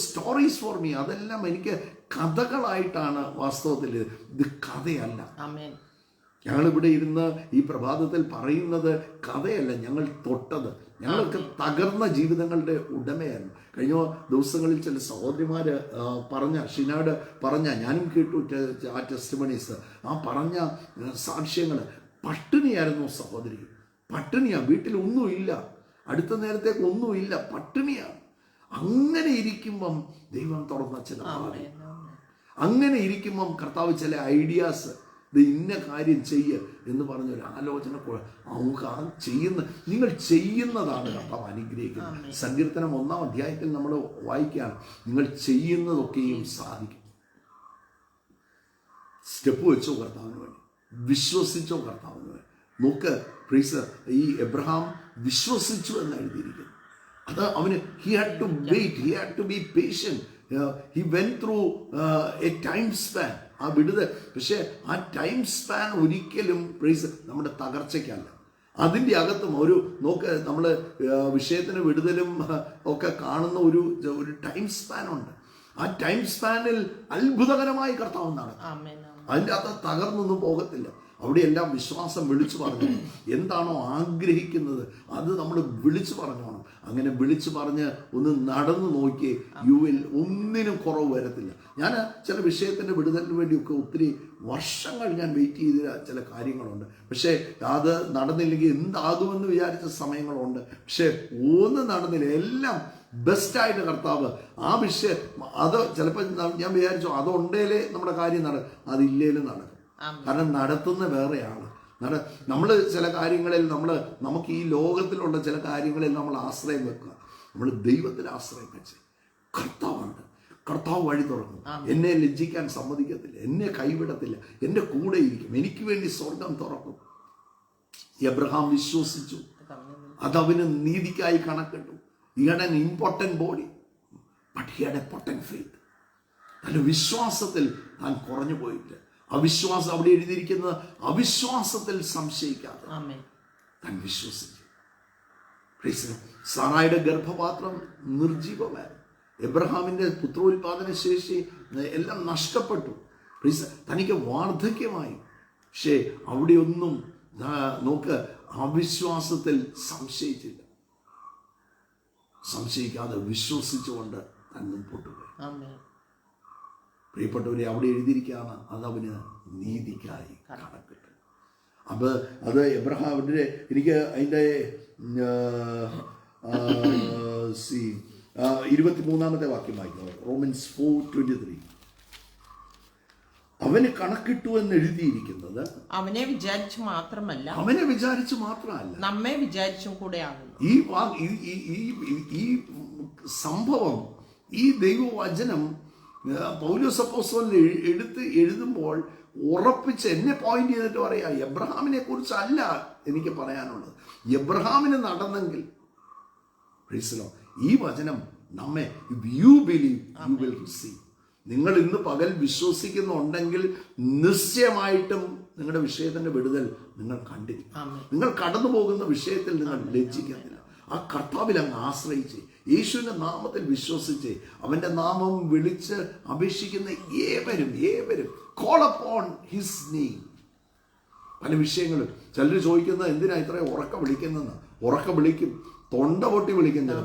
സ്റ്റോറീസ് ഫോർ മീ. അതെല്ലാം എനിക്ക് കഥകളായിട്ടാണ് വാസ്തവത്തിൽ. ഇത് കഥയല്ല. ഞങ്ങളിവിടെ ഇരുന്ന് ഈ പ്രഭാതത്തിൽ പറയുന്നത് കഥയല്ല, ഞങ്ങൾ തൊട്ടത്. ഞങ്ങൾക്ക് തകർന്ന ജീവിതങ്ങളുടെ ഉടമയായിരുന്നു. കഴിഞ്ഞ ദിവസങ്ങളിൽ ചില സഹോദരിമാർ ഷിനാട് പറഞ്ഞ, ഞാനും കേട്ടു ആ ടെസ്റ്റിമണീസ്, ആ പറഞ്ഞ സാക്ഷ്യങ്ങൾ. പട്ടിണിയായിരുന്നു സഹോദരി, പട്ടിണിയാണ്, വീട്ടിലൊന്നുമില്ല, അടുത്ത നേരത്തേക്ക് ഒന്നുമില്ല, പട്ടിണിയാണ്. അങ്ങനെ ഇരിക്കുമ്പം ദൈവം തുറന്ന ചില ഭാഗം, അങ്ങനെ ഇരിക്കുമ്പം കർത്താവ് ചില ഐഡിയാസ്, ഇത് ഇന്ന കാര്യം ചെയ്യ് എന്ന് പറഞ്ഞൊരു ആലോചന നിങ്ങൾ ചെയ്യുന്നതാണ് കർത്താവ് അനുഗ്രഹിക്കുന്നത്. സങ്കീർത്തനം 1-ാം അധ്യായത്തിൽ നമ്മൾ വായിക്കുകയാണ്, നിങ്ങൾ ചെയ്യുന്നതൊക്കെയും സാധിക്കും. സ്റ്റെപ്പ് വെച്ചോ കർത്താവിന് വേണ്ടി, വിശ്വസിച്ചോ കർത്താവിന് വേണ്ടി. നോക്ക് പ്രീസ്, ഈ എബ്രഹാം വിശ്വസിച്ചു എന്ന് എഴുതിയിരിക്കുന്നു. അത് അവന് he had to wait, he had to be patient, he went through a time span. ആ വിടുതൽ, പക്ഷേ ആ ടൈം സ്പാൻ ഒരിക്കലും പ്രീസ് നമ്മുടെ തകർച്ചയ്ക്കല്ല. അതിൻ്റെ അകത്തും നോക്ക്, നമ്മൾ വിഷയത്തിന് വിടുതലും ഒക്കെ കാണുന്ന ഒരു ടൈം സ്പാൻ ഉണ്ട്. ആ ടൈം സ്പാനിൽ അത്ഭുതകരമായി കർത്താവ് നടക്കും. അതിൻ്റെ അകത്ത് തകർന്നൊന്നും പോകത്തില്ല. അവിടെയെല്ലാം വിശ്വാസം വിളിച്ചു പറഞ്ഞു. എന്താണോ ആഗ്രഹിക്കുന്നത് അത് നമ്മൾ വിളിച്ചു പറഞ്ഞോണം. അങ്ങനെ വിളിച്ചു പറഞ്ഞ് ഒന്ന് നടന്നു നോക്കി, ഒന്നിനും കുറവ് വരത്തില്ല. ഞാൻ ചില വിഷയത്തിൻ്റെ വിടുതലിന് വേണ്ടിയൊക്കെ ഒത്തിരി വർഷങ്ങൾ ഞാൻ വെയിറ്റ് ചെയ്ത ചില കാര്യങ്ങളുണ്ട്. പക്ഷേ അത് നടന്നില്ലെങ്കിൽ എന്താകുമെന്ന് വിചാരിച്ച സമയങ്ങളുണ്ട്. പക്ഷേ ഒന്നും നടന്നില്ല. എല്ലാം ബെസ്റ്റായിട്ട് കർത്താവ് ആ വിഷയം, അത് ചിലപ്പോൾ ഞാൻ വിചാരിച്ചു അതുണ്ടേലേ നമ്മുടെ കാര്യം നടക്കും, അതില്ലേലും നടക്കും. കാരണം നടത്തുന്ന വേറെയാണ്. നമ്മൾ ചില കാര്യങ്ങളിൽ നമുക്ക് ഈ ലോകത്തിലുള്ള ചില കാര്യങ്ങളിൽ നമ്മൾ ആശ്രയം വെക്കുക. നമ്മൾ ദൈവത്തിൽ ആശ്രയം വെച്ച്, കർത്താവുണ്ട്, കർത്താവ് വഴി തുറക്കും. എന്നെ ലജ്ജിക്കാൻ സമ്മതിക്കത്തില്ല, എന്നെ കൈവിടത്തില്ല, എൻ്റെ കൂടെ ഇരിക്കും, എനിക്ക് വേണ്ടി സ്വർഗം തുറക്കും. എബ്രഹാം വിശ്വസിച്ചു, അതവന് നീതിക്കായി കണക്കിട്ടു. He had an important body, but he had a potent faith. തൻ്റെ വിശ്വാസത്തിൽ താൻ കുറഞ്ഞു പോയില്ല. അവിശ്വാസം അവിടെ എഴുതിയിരിക്കുന്നത്, അവിശ്വാസത്തിൽ സംശയിക്കാതെ താൻ വിശ്വസിച്ചു. സാറായുടെ ഗർഭപാത്രം നിർജീവമായിരുന്നു. എബ്രഹാമിൻ്റെ പുത്രോത്പാദന ശേഷി എല്ലാം നഷ്ടപ്പെട്ടു. തനിക്ക് വാർദ്ധക്യമായി. പക്ഷേ അവിടെയൊന്നും നോക്ക്, അവിശ്വാസത്തിൽ സംശയിക്കാതെ വിശ്വസിച്ചുകൊണ്ട് താൻ മുമ്പോട്ട് പോയി. പ്രിയപ്പെട്ടവരെ, അവിടെ എഴുതിയിരിക്കുകയാണ്, അതവന് നീതിക്കായി കണക്കിട്ടു. അത് എബ്രഹാമിൻ്റെ, എനിക്ക് അതിൻ്റെ 23-ാമത്തെ വാക്യം വായിക്കുന്നത്, റോമൻസ് 4:23. അവന് കണക്കിട്ടു എന്ന് എഴുതിയിരിക്കുന്നത് അവനെ വിചാരിച്ചു മാത്രമല്ല, നമ്മെ വിചാരിച്ചും കൂടെ ആകുന്നു. ഈ സംഭവം, ഈ ദൈവവചനം പൗലോസ് അപ്പോസ്തലൻ എഴുതുമ്പോൾ ഉറപ്പിച്ച് എന്നെ പോയിന്റ് ചെയ്തിട്ട് പറയാം, എബ്രഹാമിനെ കുറിച്ചല്ല എനിക്ക് പറയാനുള്ളത്. എബ്രഹാമിന് നടന്നെങ്കിൽ ഈ വചനം നമ്മെ you believe you will receive. നിങ്ങൾ ഇന്ന് പകൽ വിശ്വസിക്കുന്നുണ്ടെങ്കിൽ നിശ്ചയമായിട്ടും നിങ്ങളുടെ വിഷയത്തിന്റെ വിടുതൽ നിങ്ങൾ കണ്ടിരിക്കും. നിങ്ങൾ കടന്നു പോകുന്ന വിഷയത്തിൽ നിങ്ങൾ ലജ്ജിക്കുന്നില്ല. ആ കർത്താവിൽ അങ്ങ് ആശ്രയിച്ച് യേശുവിന്റെ നാമത്തിൽ വിശ്വസിച്ച് അവന്റെ നാമം വിളിച്ച് അപേക്ഷിക്കുന്ന ഏവരും കോൾ അപ്പോൺ ഹിസ് നെയിം. പല വിഷയങ്ങളും ചിലർ ചോദിക്കുന്നത് എന്തിനാ ഇത്ര ഉറക്ക വിളിക്കുന്നെന്ന്. ഉറക്ക വിളിക്കും, തൊണ്ട പൊട്ടി വിളിക്കുന്നത്.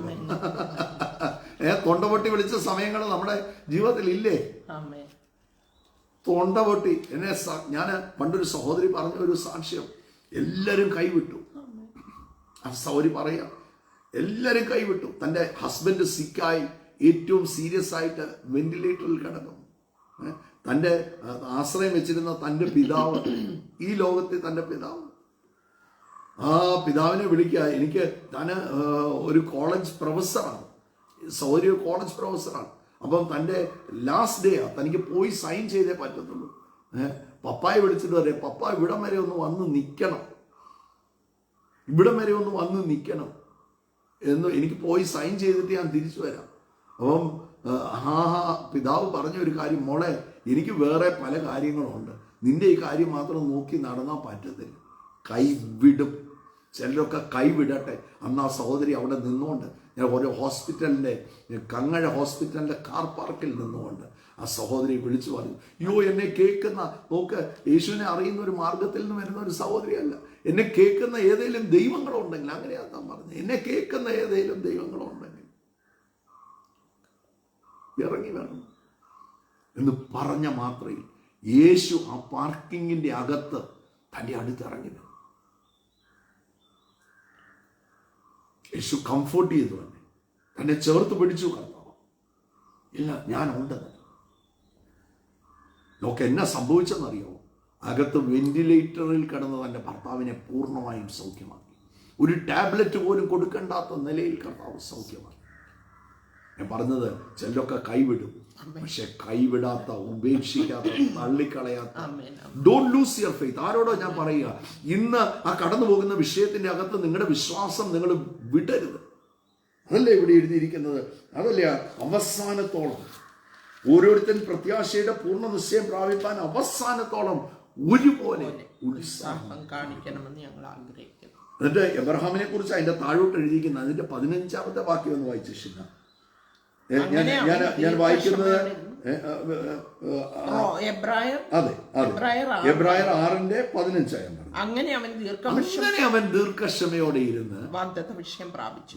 തൊണ്ട പൊട്ടി വിളിച്ച സമയങ്ങൾ നമ്മുടെ ജീവിതത്തിൽ ഇല്ലേ? തൊണ്ട പൊട്ടി ഞാൻ പണ്ടൊരു സഹോദരി പറഞ്ഞ ഒരു സാക്ഷ്യം, എല്ലാവരും കൈവിട്ടു. ആ സഹോദരി പറയാം, എല്ലാവരും കൈവിട്ടു. തൻ്റെ ഹസ്ബൻഡ് സിക്കായി ഏറ്റവും സീരിയസ് ആയിട്ട് വെന്റിലേറ്ററിൽ കിടന്നു. തൻ്റെ ആശ്രയം വെച്ചിരുന്ന തൻ്റെ പിതാവ്, ഈ ലോകത്തെ തൻ്റെ പിതാവ്, ആ പിതാവിനെ വിളിക്കുക. എനിക്ക് താൻ ഒരു കോളേജ് പ്രൊഫസറാണ്, സൗകര്യ കോളേജ് പ്രൊഫസറാണ്. അപ്പം തൻ്റെ ലാസ്റ്റ് ഡേ തനിക്ക് പോയി സൈൻ ചെയ്തേ പറ്റത്തുള്ളൂ. പപ്പായെ വിളിച്ചിട്ട് പറയാം, പപ്പ ഇവിടം വരെ ഒന്ന് വന്ന് നിൽക്കണം, ഇവിടം വരെ ഒന്ന് വന്ന് നിൽക്കണം എന്ന്, എനിക്ക് പോയി സൈൻ ചെയ്തിട്ട് ഞാൻ തിരിച്ചു വരാം. അപ്പം പിതാവ് പറഞ്ഞ ഒരു കാര്യം, മോളെ എനിക്ക് വേറെ പല കാര്യങ്ങളുണ്ട്, നിന്റെ ഈ കാര്യം മാത്രം നോക്കി നടന്നാൽ പറ്റത്തില്ല, കൈവിടും. ചിലരൊക്കെ കൈവിടട്ടെ. അന്ന് ആ സഹോദരി അവിടെ നിന്നുകൊണ്ട്, ഞാൻ ഓരോ ഹോസ്പിറ്റലിൻ്റെ കങ്ങഴ ഹോസ്പിറ്റലിൻ്റെ കാർ പാർക്കിൽ നിന്നുകൊണ്ട് ആ സഹോദരി വിളിച്ചു പറഞ്ഞു, അയ്യോ എന്നെ കേൾക്കുന്ന, നോക്ക് യേശുവിനെ അറിയുന്ന ഒരു മാർഗത്തിൽ നിന്ന് വരുന്ന ഒരു സഹോദരിയല്ല, എന്നെ കേൾക്കുന്ന ഏതെങ്കിലും ദൈവങ്ങളുണ്ടെങ്കിൽ, അങ്ങനെയാണ് താൻ പറഞ്ഞത്, എന്നെ കേൾക്കുന്ന ഏതെങ്കിലും ദൈവങ്ങളുണ്ടെങ്കിൽ ഇറങ്ങി വരണം എന്ന് പറഞ്ഞ മാത്രയിൽ യേശു ആ പാർക്കിങ്ങിൻ്റെ അകത്ത് തൻ്റെ അടുത്ത് ഇറങ്ങി വന്നു. യേശു കംഫോർട്ട് ചെയ്തു, തന്നെ ചേർത്ത് പിടിച്ചു. കർത്താവ് ഇല്ല, ഞാനുണ്ട്. നോക്ക് എന്നാ സംഭവിച്ചെന്നറിയാമോ? അകത്ത് വെന്റിലേറ്ററിൽ കിടന്ന് തൻ്റെ ഭർത്താവിനെ പൂർണ്ണമായും സൗഖ്യമാക്കി. ഒരു ടാബ്ലറ്റ് പോലും കൊടുക്കേണ്ടാത്ത നിലയിൽ കർത്താവ് സൗഖ്യമാക്കി. ഞാൻ പറഞ്ഞത്, ചിലരൊക്കെ കൈവിടും, പക്ഷെ കൈവിടാത്ത, ഉപേക്ഷിക്കാത്ത, തള്ളിക്കളയാത്ത, ഡോണ്ട് ലൂസ് യുവർ ഫെയ്ത്ത്. ആരോടോ ഞാൻ പറയുക, ഇന്ന് ആ കടന്നു പോകുന്ന വിഷയത്തിന്റെ അകത്ത് നിങ്ങളുടെ വിശ്വാസം നിങ്ങൾ വിടരുത്. അതല്ലേ ഇവിടെ എഴുതിയിരിക്കുന്നത്? അതല്ലേ അവസാനത്തോളം ഓരോരുത്തൻ പ്രത്യാശയുടെ പൂർണ്ണ നിശ്ചയം പ്രാപിപ്പാൻ അവസാനത്തോളം ഒരുപോലെ ഉത്സാഹം കാണിക്കണമെന്ന് ഞങ്ങൾ ആഗ്രഹിക്കുന്നു. എന്നിട്ട് എബ്രഹാമിനെ കുറിച്ച് അതിന്റെ താഴോട്ട് എഴുതിയിരിക്കുന്ന അതിന്റെ 15ാമത്തെ വാക്യം ഒന്ന് വായിച്ചില്ല. ഞാൻ വായിക്കുന്നത് എബ്രായർ 6:15. അങ്ങനെ അവൻ ദീർഘക്ഷമയോടെ ഇരുന്ന് വാഗ്ദത്ത വിഷയം പ്രാപിച്ചു.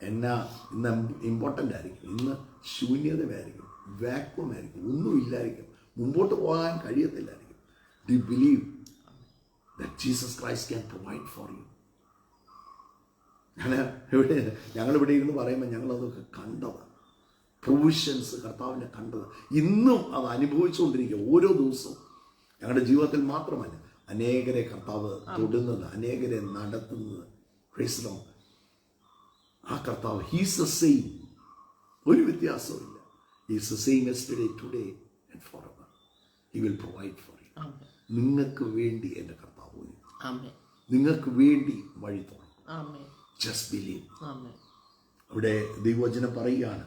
എന്നാ ഇന്ന് ഇമ്പോർട്ടൻ്റ് ആയിരിക്കും, ഇന്ന് ശൂന്യതയായിരിക്കും, വാക്വം ആയിരിക്കും, ഒന്നും ഇല്ലായിരിക്കും, മുമ്പോട്ട് പോകാൻ കഴിയത്തില്ലായിരിക്കും. Do you believe that Jesus Christ can provide for you? ഞങ്ങളിവിടെ ഇരുന്ന് പറയുമ്പോൾ ഞങ്ങളതൊക്കെ കണ്ടതാണ്, പ്രൊവിഷൻസ് കർത്താവിനെ കണ്ടത്, ഇന്നും അത് അനുഭവിച്ചുകൊണ്ടിരിക്കുക. ഓരോ ദിവസവും ഞങ്ങളുടെ ജീവിതത്തിൽ മാത്രമല്ല, അനേകരെ കർത്താവ് തൊടുന്നത്, അനേകരെ നടത്തുന്നത്. Praise the Lord. ആ കർത്താവ് ഹീസ് ദ സെയിം, ഒരു വ്യത്യാസവും ഇല്ല. He's the same yesterday, today and Forever. He will provide for U. നിങ്ങൾക്ക് വേണ്ടി എൻ്റെ കർത്താവ് വരും, നിങ്ങൾക്ക് വേണ്ടി വഴി തുറക്കും. Just believe. അവിടെ ദൈവവചനം പറയുകയാണ്,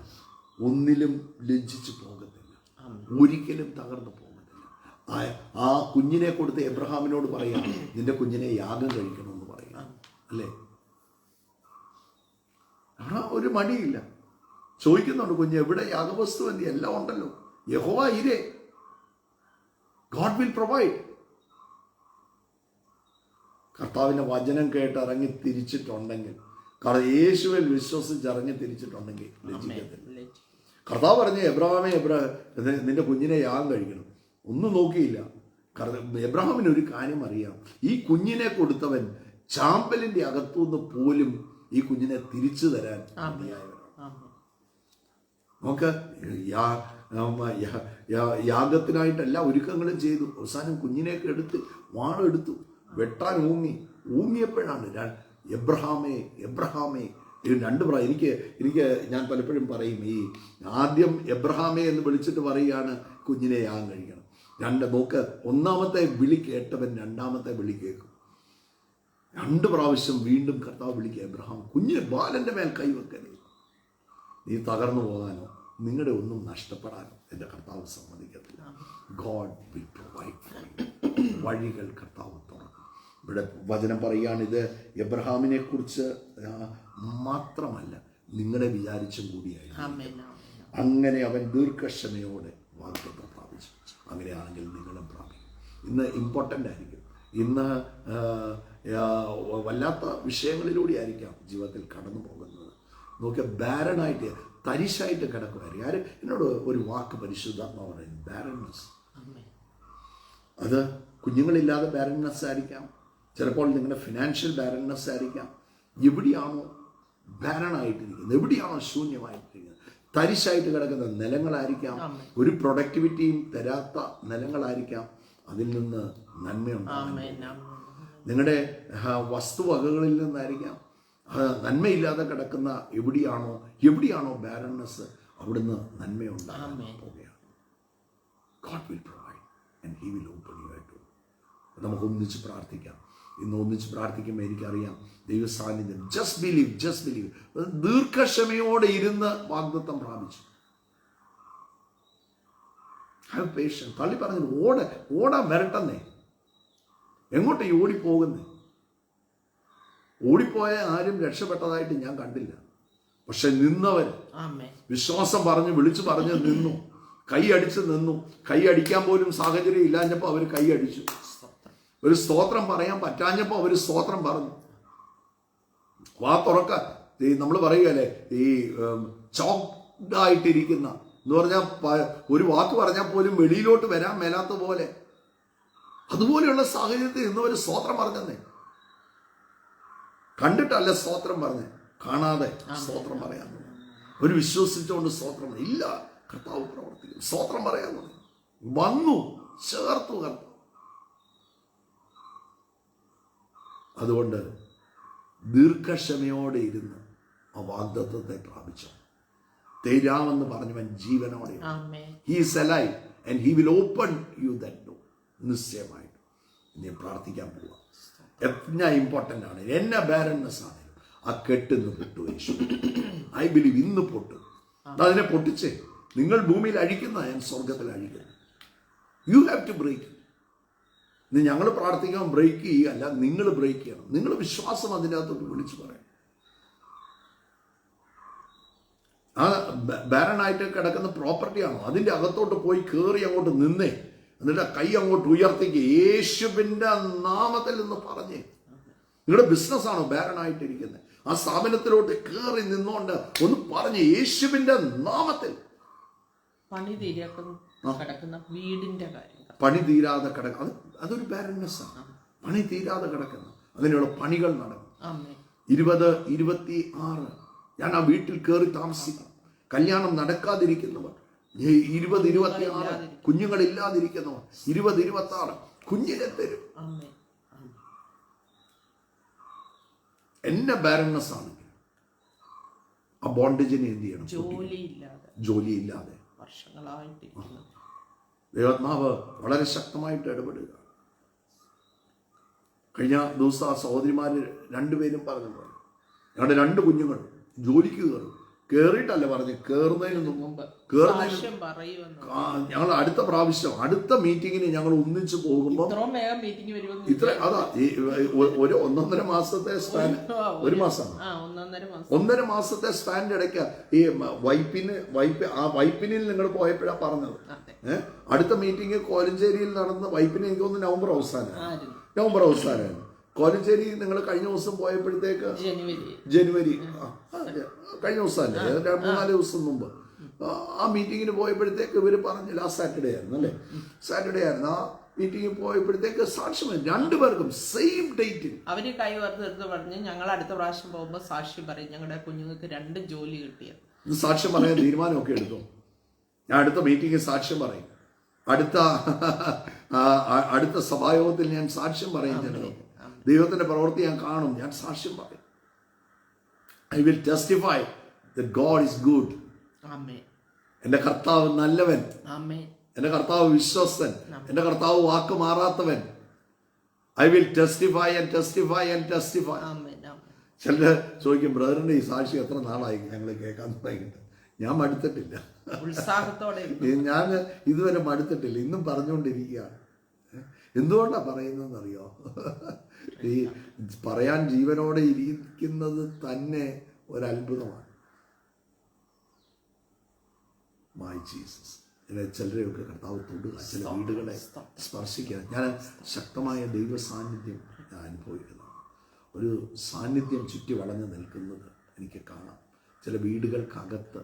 ഒന്നിലും ലജ്ജിച്ചു പോകത്തില്ല, ഒരിക്കലും തകർന്നു പോകത്തില്ല. ആ കുഞ്ഞിനെ കൊടുത്ത് എബ്രഹാമിനോട് പറയാം, നിന്റെ കുഞ്ഞിനെ യാഗം കഴിക്കണമെന്ന് പറയാം, അല്ലേ? അവിടെ ഒരു മടിയില്ല. ചോദിക്കുന്നുണ്ട്, കുഞ്ഞ് എവിടെ യാഗവസ്തു? എന്ത് എല്ലാം ഉണ്ടല്ലോ, യഹോവ ഇരേ, ഗോഡ് വിൽ പ്രൊവൈഡ്. കർത്താവിൻ്റെ വചനം കേട്ട് ഇറങ്ങി തിരിച്ചിട്ടുണ്ടെങ്കിൽ, കാരണം യേശുവിൽ വിശ്വസിച്ചിറങ്ങി തിരിച്ചിട്ടുണ്ടെങ്കിൽ ലജ്ജിക്കത്തില്ല. കർത്താവ് പറഞ്ഞ എബ്രഹാമേ, നിന്റെ കുഞ്ഞിനെ യാഗം കഴിക്കണം, ഒന്നും നോക്കിയില്ല. എബ്രഹാമിന് ഒരു കാര്യം അറിയാം, ഈ കുഞ്ഞിനെ കൊടുത്തവൻ ചാമ്പലിന്റെ അകത്തുനിന്ന് പോലും ഈ കുഞ്ഞിനെ തിരിച്ചു തരാൻ നമുക്ക് യാഗത്തിനായിട്ട് എല്ലാ ഒരുക്കങ്ങളും ചെയ്തു. അവസാനം കുഞ്ഞിനെയൊക്കെ എടുത്ത് വാളെടുത്തു, വെട്ടാൻ ഊങ്ങിയപ്പോഴാണ് എബ്രഹാമേ എബ്രഹാമേ. ഇത് എനിക്ക് ഞാൻ പലപ്പോഴും പറയും, ഈ ആദ്യം എബ്രഹാമേ എന്ന് വിളിച്ചിട്ട് പറയുകയാണ് കുഞ്ഞിനെ യാഗം കഴിക്കണം. നോക്ക്, ഒന്നാമത്തെ വിളി കേട്ടവൻ രണ്ടാമത്തെ വിളി കേൾക്കും. 2 പ്രാവശ്യം വീണ്ടും കർത്താവ് വിളിക്കുക, എബ്രഹാം കുഞ്ഞ് ബാലന്റെ മേൽ കൈവെക്കരുത്, നീ തകർന്നു പോകാനോ നിങ്ങളുടെ ഒന്നും നഷ്ടപ്പെടാനോ എൻ്റെ കർത്താവ് സമ്മതിക്കത്തില്ല. God will provide for U. വഴികൾ കർത്താവ് തുറക്കും. ഇവിടെ വചനം പറയുകയാണ്, ഇത് എബ്രഹാമിനെ കുറിച്ച് മാത്രമല്ല നിങ്ങളെ വിചാരിച്ചും കൂടിയായി. അങ്ങനെ അവൻ ദീർഘക്ഷമയോടെ വാഗ്ദത്തം പ്രാപിച്ചു. അങ്ങനെയാണെങ്കിൽ നിങ്ങളും പ്രാപിക്കും. ഇന്ന് ഇമ്പോർട്ടൻ്റ് ആയിരിക്കും. ഇന്ന് വല്ലാത്ത വിഷയങ്ങളിലൂടെ ആയിരിക്കാം ജീവിതത്തിൽ കടന്നു പോകുന്നത്. നോക്കിയാൽ ബാരനായിട്ട് തരിശായിട്ട് കിടക്കുമായിരിക്കും. ആര് എന്നോട് ഒരു വാക്ക് പരിശുദ്ധാത്മാവ് പറയുന്നു, ബാരൻനെസ്. അത് കുഞ്ഞുങ്ങളില്ലാതെ ബാരൻനെസ് ആയിരിക്കാം, ചിലപ്പോൾ നിങ്ങളുടെ ഫിനാൻഷ്യൽ ബാരൻനെസ് ആയിരിക്കാം. എവിടെയാണോ ബാരനായിട്ടിരിക്കുന്നത്, എവിടെയാണോ ശൂന്യമായിട്ടിരിക്കുന്നത്, തരിശായിട്ട് കിടക്കുന്ന നിലങ്ങളായിരിക്കാം, ഒരു പ്രൊഡക്ടിവിറ്റിയും തരാത്ത നിലങ്ങളായിരിക്കാം. അതിൽ നിന്ന് നന്മയുണ്ടാകും. നിങ്ങളുടെ വസ്തുവകകളിൽ നിന്നായിരിക്കാം. നന്മയില്ലാതെ കിടക്കുന്ന എവിടെയാണോ ബാരൻനെസ്, അവിടുന്ന് നന്മയുണ്ടാകാൻ പോവുകയാണ്. God will provide and he will open you to. നമുക്ക് ഒന്നിച്ച് പ്രാർത്ഥിക്കാം. ഇന്ന് ഒന്നിച്ച് പ്രാർത്ഥിക്കുമ്പോൾ എനിക്കറിയാം ദൈവ സാന്നിധ്യം. Just believe. ദീർഘക്ഷമയോടെ ഇരുന്ന് വാഗ്ദത്തം പ്രാപിച്ചു. Have patients. തള്ളി പറഞ്ഞു ഓടാൻ വരട്ടെന്നേ. എങ്ങോട്ട് ഓടിപ്പോകുന്നേ? ഓടിപ്പോയ ആരും രക്ഷപ്പെട്ടതായിട്ട് ഞാൻ കണ്ടില്ല. പക്ഷെ നിന്നവർ വിശ്വാസം പറഞ്ഞ് വിളിച്ചു പറഞ്ഞ് നിന്നു, കൈയടിച്ച് നിന്നു. കൈയടിക്കാൻ പോലും സാഹചര്യം ഇല്ലാഞ്ഞപ്പോൾ അവർ കൈയടിച്ചു. ഒരു സ്തോത്രം പറയാൻ പറ്റാഞ്ഞപ്പോൾ അവർ സ്തോത്രം പറഞ്ഞു. വാ തുറക്കാൻ നമ്മൾ പറയുകയല്ലേ, ഈ ചോക്ഡായിട്ടിരിക്കുന്ന എന്ന് പറഞ്ഞാൽ ഒരു വാക്ക് പറഞ്ഞാൽ പോലും വെളിയിലോട്ട് വരാൻ മേലാത്ത പോലെ, അതുപോലെയുള്ള സാഹചര്യത്തിൽ ഇന്നവർ സ്തോത്രം പറഞ്ഞെന്നേ. കണ്ടിട്ടല്ല സ്തോത്രം പറഞ്ഞേ, കാണാതെ സ്തോത്രം പറയാൻ ഒരു വിശ്വസിച്ചുകൊണ്ട് സ്തോത്രം ഇല്ല. കർത്താവ് പ്രവർത്തിക്കും. സ്തോത്രം പറയാൻ വന്നു, ചേർത്തു കർത്താവ്. അതുകൊണ്ട് ദീർഘക്ഷമയോടെ ഇരുന്ന് ആ വാഗ്ദത്തത്തെ പ്രാപിച്ചു. തേരാമെന്ന് പറഞ്ഞവൻ ജീവനോടെ, he is alive and he will open you that door. നിശ്ചയമായിട്ട് ഇനി പ്രാർത്ഥിക്കാൻ പോവാം. എത്ര ഇമ്പോർട്ടൻ്റ് ആണ്, എന്നെ ബാരൻനെസ് ആണ്, ആ കെട്ടിന്ന് പൊട്ടു യേശു. ഐ ബിലീവ് ഇന്ന് പൊട്ടും. അതിനെ പൊട്ടിച്ചേ. നിങ്ങൾ ഭൂമിയിൽ അഴിക്കുന്ന, ഞാൻ സ്വർഗത്തിൽ അഴിക്കുന്നു. You have to break. ഇന്ന് ഞങ്ങൾ പ്രാർത്ഥിക്കാൻ ബ്രേക്ക് ചെയ്യുകയല്ല, നിങ്ങൾ ബ്രേക്ക് ചെയ്യണം. നിങ്ങൾ വിശ്വാസം അതിൻ്റെ അകത്തോട്ട് വിളിച്ചു പറയണം. ആ ബാരനായിട്ട് കിടക്കുന്ന പ്രോപ്പർട്ടിയാണോ, അതിൻ്റെ അകത്തോട്ട് പോയി കയറി അങ്ങോട്ട് നിന്നേ. എന്നിട്ട് കൈ അങ്ങോട്ട് ഉയർത്തിക്ക്, യേശുവിൻ്റെ നാമത്തിൽ നിന്ന് പറഞ്ഞേ. നിങ്ങളുടെ ബിസിനസ്സാണോ ബാരനായിട്ടിരിക്കുന്നത്, ആ സ്ഥാപനത്തിലോട്ട് കയറി നിന്നോണ്ട് ഒന്ന് പറഞ്ഞ് യേശുവിൻ്റെ നാമത്തിൽ. പണി കിടക്കുന്ന വീടിന്റെ കാര്യം, പണി തീരാതെ കിടക്കുന്ന, അതൊരു ബാരൻനെസ്സാണ്. പണി തീരാതെ കിടക്കുന്ന അങ്ങനെയുള്ള പണികൾ നടക്കും. 2026 ഞാൻ ആ വീട്ടിൽ കയറി താമസിക്കാം. കല്യാണം നടക്കാതിരിക്കുന്നവർ, 2026 കുഞ്ഞുങ്ങളില്ലാതിരിക്കുന്നവർ, 2026 കുഞ്ഞിനെ തരും. എന്നെ ബാരൻനെസ് ആണെങ്കിൽ ആ ബോണ്ടേജിനെ എന്ത് ചെയ്യണം? ജോലിയില്ലാതെ ദൈവാത്മാവ് വളരെ ശക്തമായിട്ട് ഇടപെടുക. കഴിഞ്ഞ ദിവസം ആ സഹോദരിമാര് 2 പേരും പറഞ്ഞു, ഞങ്ങളുടെ 2 കുഞ്ഞുങ്ങൾ ജോലിക്ക് കയറിയിട്ടല്ല പറഞ്ഞ്, കയറുന്നതിന് മുമ്പ് ഞങ്ങൾ അടുത്ത പ്രാവശ്യം അടുത്ത മീറ്റിങ്ങിന് ഞങ്ങൾ ഒന്നിച്ച് പോകുമ്പോൾ ഇത്ര അതാ ഒരു 1.5 മാസത്തെ സ്പാൻ, 1 മാസമാണ്, 1.5 മാസത്തെ സ്പാനിന്റെ ഇടയ്ക്ക് ഈ വൈപ്പിനിൽ നിങ്ങൾ പോയപ്പോഴാണ് പറഞ്ഞത്. അടുത്ത മീറ്റിംഗ് കോലഞ്ചേരിയിൽ നടന്ന വൈപ്പിന് എനിക്ക് തോന്നുന്നു നവംബർ അവസാനമായിരുന്നു. കോലഞ്ചേരി നിങ്ങൾ കഴിഞ്ഞ ദിവസം പോയപ്പോഴത്തേക്ക് ജനുവരി കഴിഞ്ഞ ദിവസമല്ലേ, 3-4 ദിവസം മുമ്പ് ആ മീറ്റിങ്ങിന് പോയപ്പോഴത്തേക്ക് ഇവർ പറഞ്ഞ് ലാസ്റ്റ് സാറ്റർഡേ ആയിരുന്നു അല്ലേ, സാറ്റർഡേ ആയിരുന്നു. ആ മീറ്റിങ്ങിൽ പോയപ്പോഴത്തേക്ക് സാക്ഷ്യം 2 പേർക്കും സെയിം ഡേറ്റിൽ അവര് കൈ വറുത്തെടുത്ത് പറഞ്ഞ് ഞങ്ങൾ അടുത്ത പ്രാവശ്യം പോകുമ്പോൾ സാക്ഷ്യം പറയും ഞങ്ങളുടെ കുഞ്ഞുങ്ങൾക്ക് 2 ജോലി കിട്ടിയത്. സാക്ഷ്യം പറയാൻ തീരുമാനമൊക്കെ എടുത്തു. ഞാൻ അടുത്ത മീറ്റിങ്ങിൽ സാക്ഷ്യം പറയും, അടുത്ത സഭായോഗത്തിൽ ഞാൻ സാക്ഷ്യം പറയും. ജനങ്ങൾ ദൈവത്തിന്റെ പ്രവൃത്തി ഞാൻ കാണും, ഞാൻ സാക്ഷ്യം പറയും. I will testify that God is good. എൻ്റെ കർത്താവ് നല്ലവൻ, എൻ്റെ കർത്താവ് വിശ്വസ്തൻ, എൻ്റെ കർത്താവ് വാക്ക് മാറാത്തവൻ. I will testify and testify and testify. Amen, amen. ചിലർ ചോദിക്കും, ബ്രദറിന്റെ ഈ സാക്ഷി എത്ര നാളായി ഞങ്ങൾ കേൾക്കാൻ തുടങ്ങിയിട്ട്? ഞാൻ മടുത്തിട്ടില്ല, ഉത്സാഹത്തോടെ ഞാൻ ഇതുവരെ മടുത്തിട്ടില്ല, ഇന്നും പറഞ്ഞുകൊണ്ടിരിക്കുകയാണ്. എന്തുകൊണ്ടാണ് പറയുന്നതെന്നറിയോ? ഈ പറയാൻ ജീവനോടെ ഇരിക്കുന്നത് തന്നെ ഒരത്ഭുതമാണ്. My Jesus. ചിലരെയൊക്കെ കർത്താവ് തൊടുക, ചില വീടുകളെ സ്പർശിക്കുക. ഞാൻ ശക്തമായ ദൈവ സാന്നിധ്യം ഞാൻ അനുഭവിക്കുന്നതാണ്. ഒരു സാന്നിധ്യം ചുറ്റി വളഞ്ഞു നിൽക്കുന്നത് എനിക്ക് കാണാം. ചില വീടുകൾക്കകത്ത്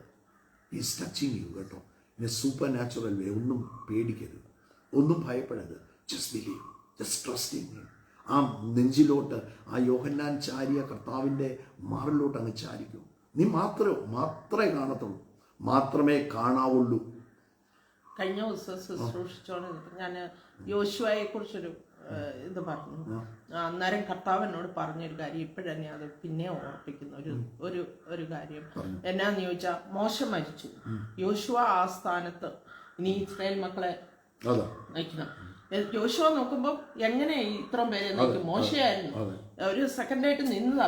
ഈസ് ടച്ചിങ് യു കേട്ടോ, ഇൻ എ സൂപ്പർ നാച്ചുറൽ വേ. ഒന്നും പേടിക്കരുത്, ഒന്നും ഭയപ്പെടരുത്. Just believe, just trust in him. ആ നെഞ്ചിലോട്ട് ആ യോഹന്നാൻ ചാരിയ കർത്താവിൻ്റെ മാറിലോട്ട് അങ്ങ് ചാരിക്കും. നീ മാത്രമേ കാണത്തുള്ളൂ, മാത്രമേ കാണാവുള്ളൂ. കഴിഞ്ഞ ദിവസം ശുശ്രൂഷിച്ചോണ്ട് ഞാൻ യോശുവയെ കുറിച്ചൊരു ഇത് പറഞ്ഞു. അന്നേരം കർത്താവ് എന്നോട് പറഞ്ഞൊരു കാര്യം ഇപ്പോഴെന്നെ അത് പിന്നെ ഓർപ്പിക്കുന്ന ഒരു കാര്യം എന്നാന്ന് ചോദിച്ചാൽ, മോശ മരിച്ചു, യോശുവ ആ സ്ഥാനത്ത് ഇനി ഇസ്രായേൽ മക്കളെ നയിക്കണം. യോശുവ നോക്കുമ്പോൾ എങ്ങനെ ഇത്രയും പേരെ നയിക്കും? മോശയായിരുന്നു ഒരു സെക്കൻഡായിട്ട് നിന്നതാ.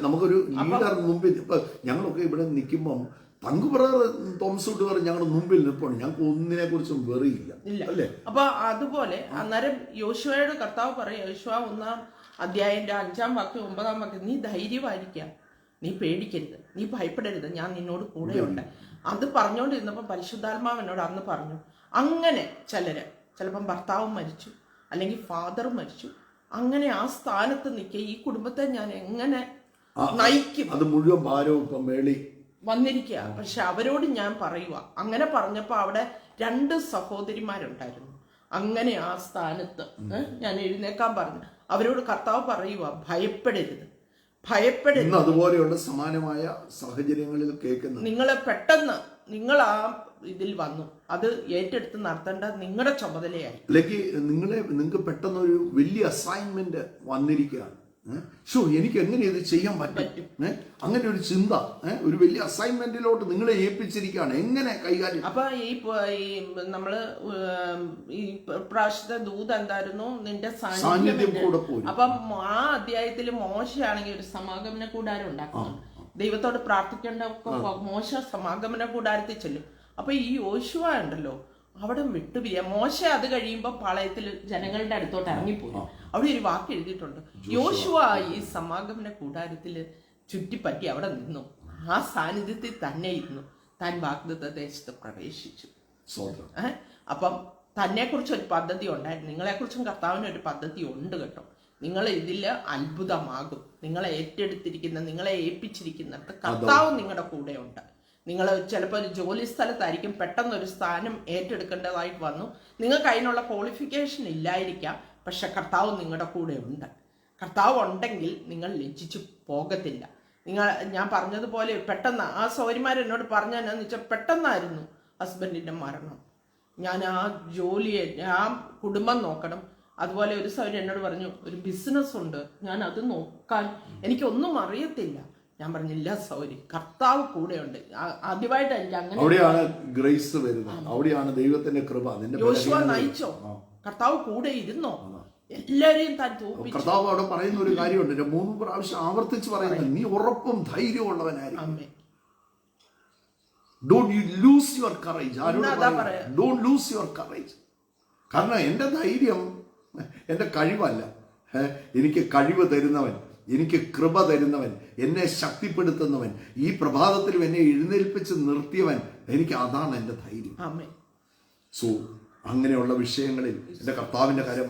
നമുക്കൊരു ലീഡർ മുമ്പിൽ, ഇപ്പൊ ഞങ്ങളൊക്കെ ഇവിടെ നിൽക്കുമ്പം തങ്കു ബ്രദർ തോമസ് കുട്ടി പറഞ്ഞ് ഞങ്ങളുടെ മുമ്പിൽ നിൽപ്പുണ്ട്, ഞങ്ങൾക്ക് ഒന്നിനെ കുറിച്ചും വെറിയില്ല അല്ലേ? അപ്പൊ അതുപോലെ അന്നേരം യോശുവയുടെ കർത്താവ് പറയും, യോശുവ 1-ാം അധ്യായന്റെ 5-ാം വാക്യം 9-ാം വാക്യം, നീ ധൈര്യമായിരിക്കുക, നീ പേടിക്കരുത്, നീ ഭയപ്പെടരുത്, ഞാൻ നിന്നോട് കൂടെയുണ്ട്. അത് പറഞ്ഞുകൊണ്ടിരുന്നപ്പോൾ പരിശുദ്ധാത്മാവ് എന്നോട് അന്ന് പറഞ്ഞു, അങ്ങനെ ചിലപ്പം ഭർത്താവും മരിച്ചു, അല്ലെങ്കിൽ ഫാദറും മരിച്ചു, അങ്ങനെ ആ സ്ഥാനത്ത് നിൽക്കുക, ഈ കുടുംബത്തെ ഞാൻ എങ്ങനെ നയിക്കും? അത് മുഴുവൻ ഭാരവും ഇപ്പം മേളി വന്നിരിക്കുക. പക്ഷെ അവരോട് ഞാൻ പറയുക, അങ്ങനെ പറഞ്ഞപ്പോൾ അവിടെ 2 സഹോദരിമാരുണ്ടായിരുന്നു. അങ്ങനെ ആ സ്ഥാനത്ത് ഞാൻ എഴുന്നേക്കാൻ പറഞ്ഞു. അവരോട് കർത്താവ് പറയുക, ഭയപ്പെടരുത്. അതുപോലെയുള്ള സമാനമായ സാഹചര്യങ്ങളിൽ കേൾക്കുന്നു. നിങ്ങൾ ആ ഇതിൽ വന്നു, അത് ഏറ്റെടുത്ത് നടത്തേണ്ട നിങ്ങളുടെ ചുമതലയായി. അല്ലെങ്കിൽ നിങ്ങൾക്ക് പെട്ടെന്നൊരു വലിയ അസൈൻമെന്റ് വന്നിരിക്കുകയാണ്. എനിക്ക് എങ്ങനെ ഇത് ചെയ്യാൻ പറ്റും? അങ്ങനെ ഒരു ചിന്ത, ഒരു വലിയ അസൈൻമെന്റിലോട്ട് നിങ്ങളെ ഏൽപ്പിച്ചിരിക്കുകയാണ്, എങ്ങനെ കൈകാര്യം. അപ്പൊ ഈ നമ്മള് ഈ പ്രാവശ്യത്തെ ദൂത് എന്തായിരുന്നു? നിന്റെ സാന്നിധ്യം കൂടെ പോയി. അപ്പം ആ അധ്യായത്തിൽ മോശയാണെങ്കിൽ ഒരു സമാഗമന കൂടാരം ഉണ്ടാക്കുന്നുണ്ട്. ദൈവത്തോട് പ്രാർത്ഥിക്കേണ്ട മോശ സമാഗമന കൂടാരത്തിൽ ചെല്ലും. അപ്പൊ ഈ യോശുവ ഉണ്ടല്ലോ, അവിടെ വിട്ടുപിരിയ. മോശ അത് കഴിയുമ്പോൾ പാളയത്തിൽ ജനങ്ങളുടെ അടുത്തോട്ട് ഇറങ്ങിപ്പോയി. അവിടെ ഒരു വാക്ക് എഴുതിയിട്ടുണ്ട്, യോശുവ ഈ സമാഗമന കൂടാരത്തിൽ ചുറ്റിപ്പറ്റി അവിടെ നിന്നു, ആ സാന്നിധ്യത്തിൽ തന്നെ ഇരുന്നു, താൻ വാഗ്ദത്ത ദേശത്ത് പ്രവേശിച്ചു. അപ്പം തന്നെ കുറിച്ച് ഒരു പദ്ധതി ഉണ്ടായിരുന്നു. നിങ്ങളെക്കുറിച്ചും കർത്താവിന് ഒരു പദ്ധതി ഉണ്ട് കേട്ടോ. നിങ്ങൾ ഇതിൽ അത്ഭുതമാകും. നിങ്ങളെ ഏറ്റെടുത്തിരിക്കുന്ന, നിങ്ങളെ ഏൽപ്പിച്ചിരിക്കുന്നിടത്ത് കർത്താവ് നിങ്ങളുടെ കൂടെ ഉണ്ട്. നിങ്ങൾ ചിലപ്പോൾ ഒരു ജോലി സ്ഥലത്തായിരിക്കും, പെട്ടെന്നൊരു സ്ഥാനം ഏറ്റെടുക്കേണ്ടതായിട്ട് വന്നു. നിങ്ങൾക്ക് അതിനുള്ള ക്വാളിഫിക്കേഷൻ ഇല്ലായിരിക്കാം, പക്ഷെ കർത്താവ് നിങ്ങളുടെ കൂടെ ഉണ്ട്. കർത്താവ് ഉണ്ടെങ്കിൽ നിങ്ങൾ ലജ്ജിച്ചു പോകത്തില്ല. ഞാൻ പറഞ്ഞതുപോലെ പെട്ടെന്ന് ആ സൗകര്യമാരെന്നോട് പറഞ്ഞതെന്നു വെച്ചാൽ, പെട്ടെന്നായിരുന്നു ഹസ്ബൻഡിൻ്റെ മരണം. ഞാൻ ആ ജോലിയെ, ആ കുടുംബം നോക്കണം. അതുപോലെ ഒരു സൗകര്യം എന്നോട് പറഞ്ഞു, ഒരു ബിസിനസ് ഉണ്ട്, ഞാൻ അത് നോക്കാൻ എനിക്കൊന്നും അറിയത്തില്ല. ഞാൻ പറഞ്ഞില്ല സൗരി, കർത്താവ് കൂടെയുണ്ട്. ആദ്യമായിട്ട് എനിക്ക് അങ്ങനെ. അവിടെയാണ് ഗ്രേസ് വരുന്നത്, അവിടെയാണ് ദൈവത്തിന്റെ കൃപ. യോശുവ നയിച്ചോ, കർത്താവ് കൂടെ ഇരുന്നോ, എല്ലാരെയും താൻ തോൽപ്പിച്ചു. കർത്താവ് അവിടെ പറയുന്ന ഒരു കാര്യമുണ്ട്, 3 പ്രാവശ്യം ആവർത്തിച്ച് പറയുന്നത്, നീ ഉറപ്പും ധൈര്യമുള്ളവനായിരിക്കും. Don't you lose your courage. Don't lose your courage. കാരണം എൻ്റെ ധൈര്യം എൻ്റെ കഴിവല്ല. എനിക്ക് കഴിവ് തരുന്നവൻ, എനിക്ക് കൃപ തരുന്നവൻ, എന്നെ ശക്തിപ്പെടുത്തുന്നവൻ, ഈ പ്രഭാതത്തിലും എന്നെ എഴുന്നേൽപ്പിച്ച് നിർത്തിയവൻ, അതാണ് എൻ്റെ ധൈര്യം. സോ അങ്ങനെയുള്ള വിഷയങ്ങളിൽ എൻ്റെ കർത്താവിൻ്റെ കരം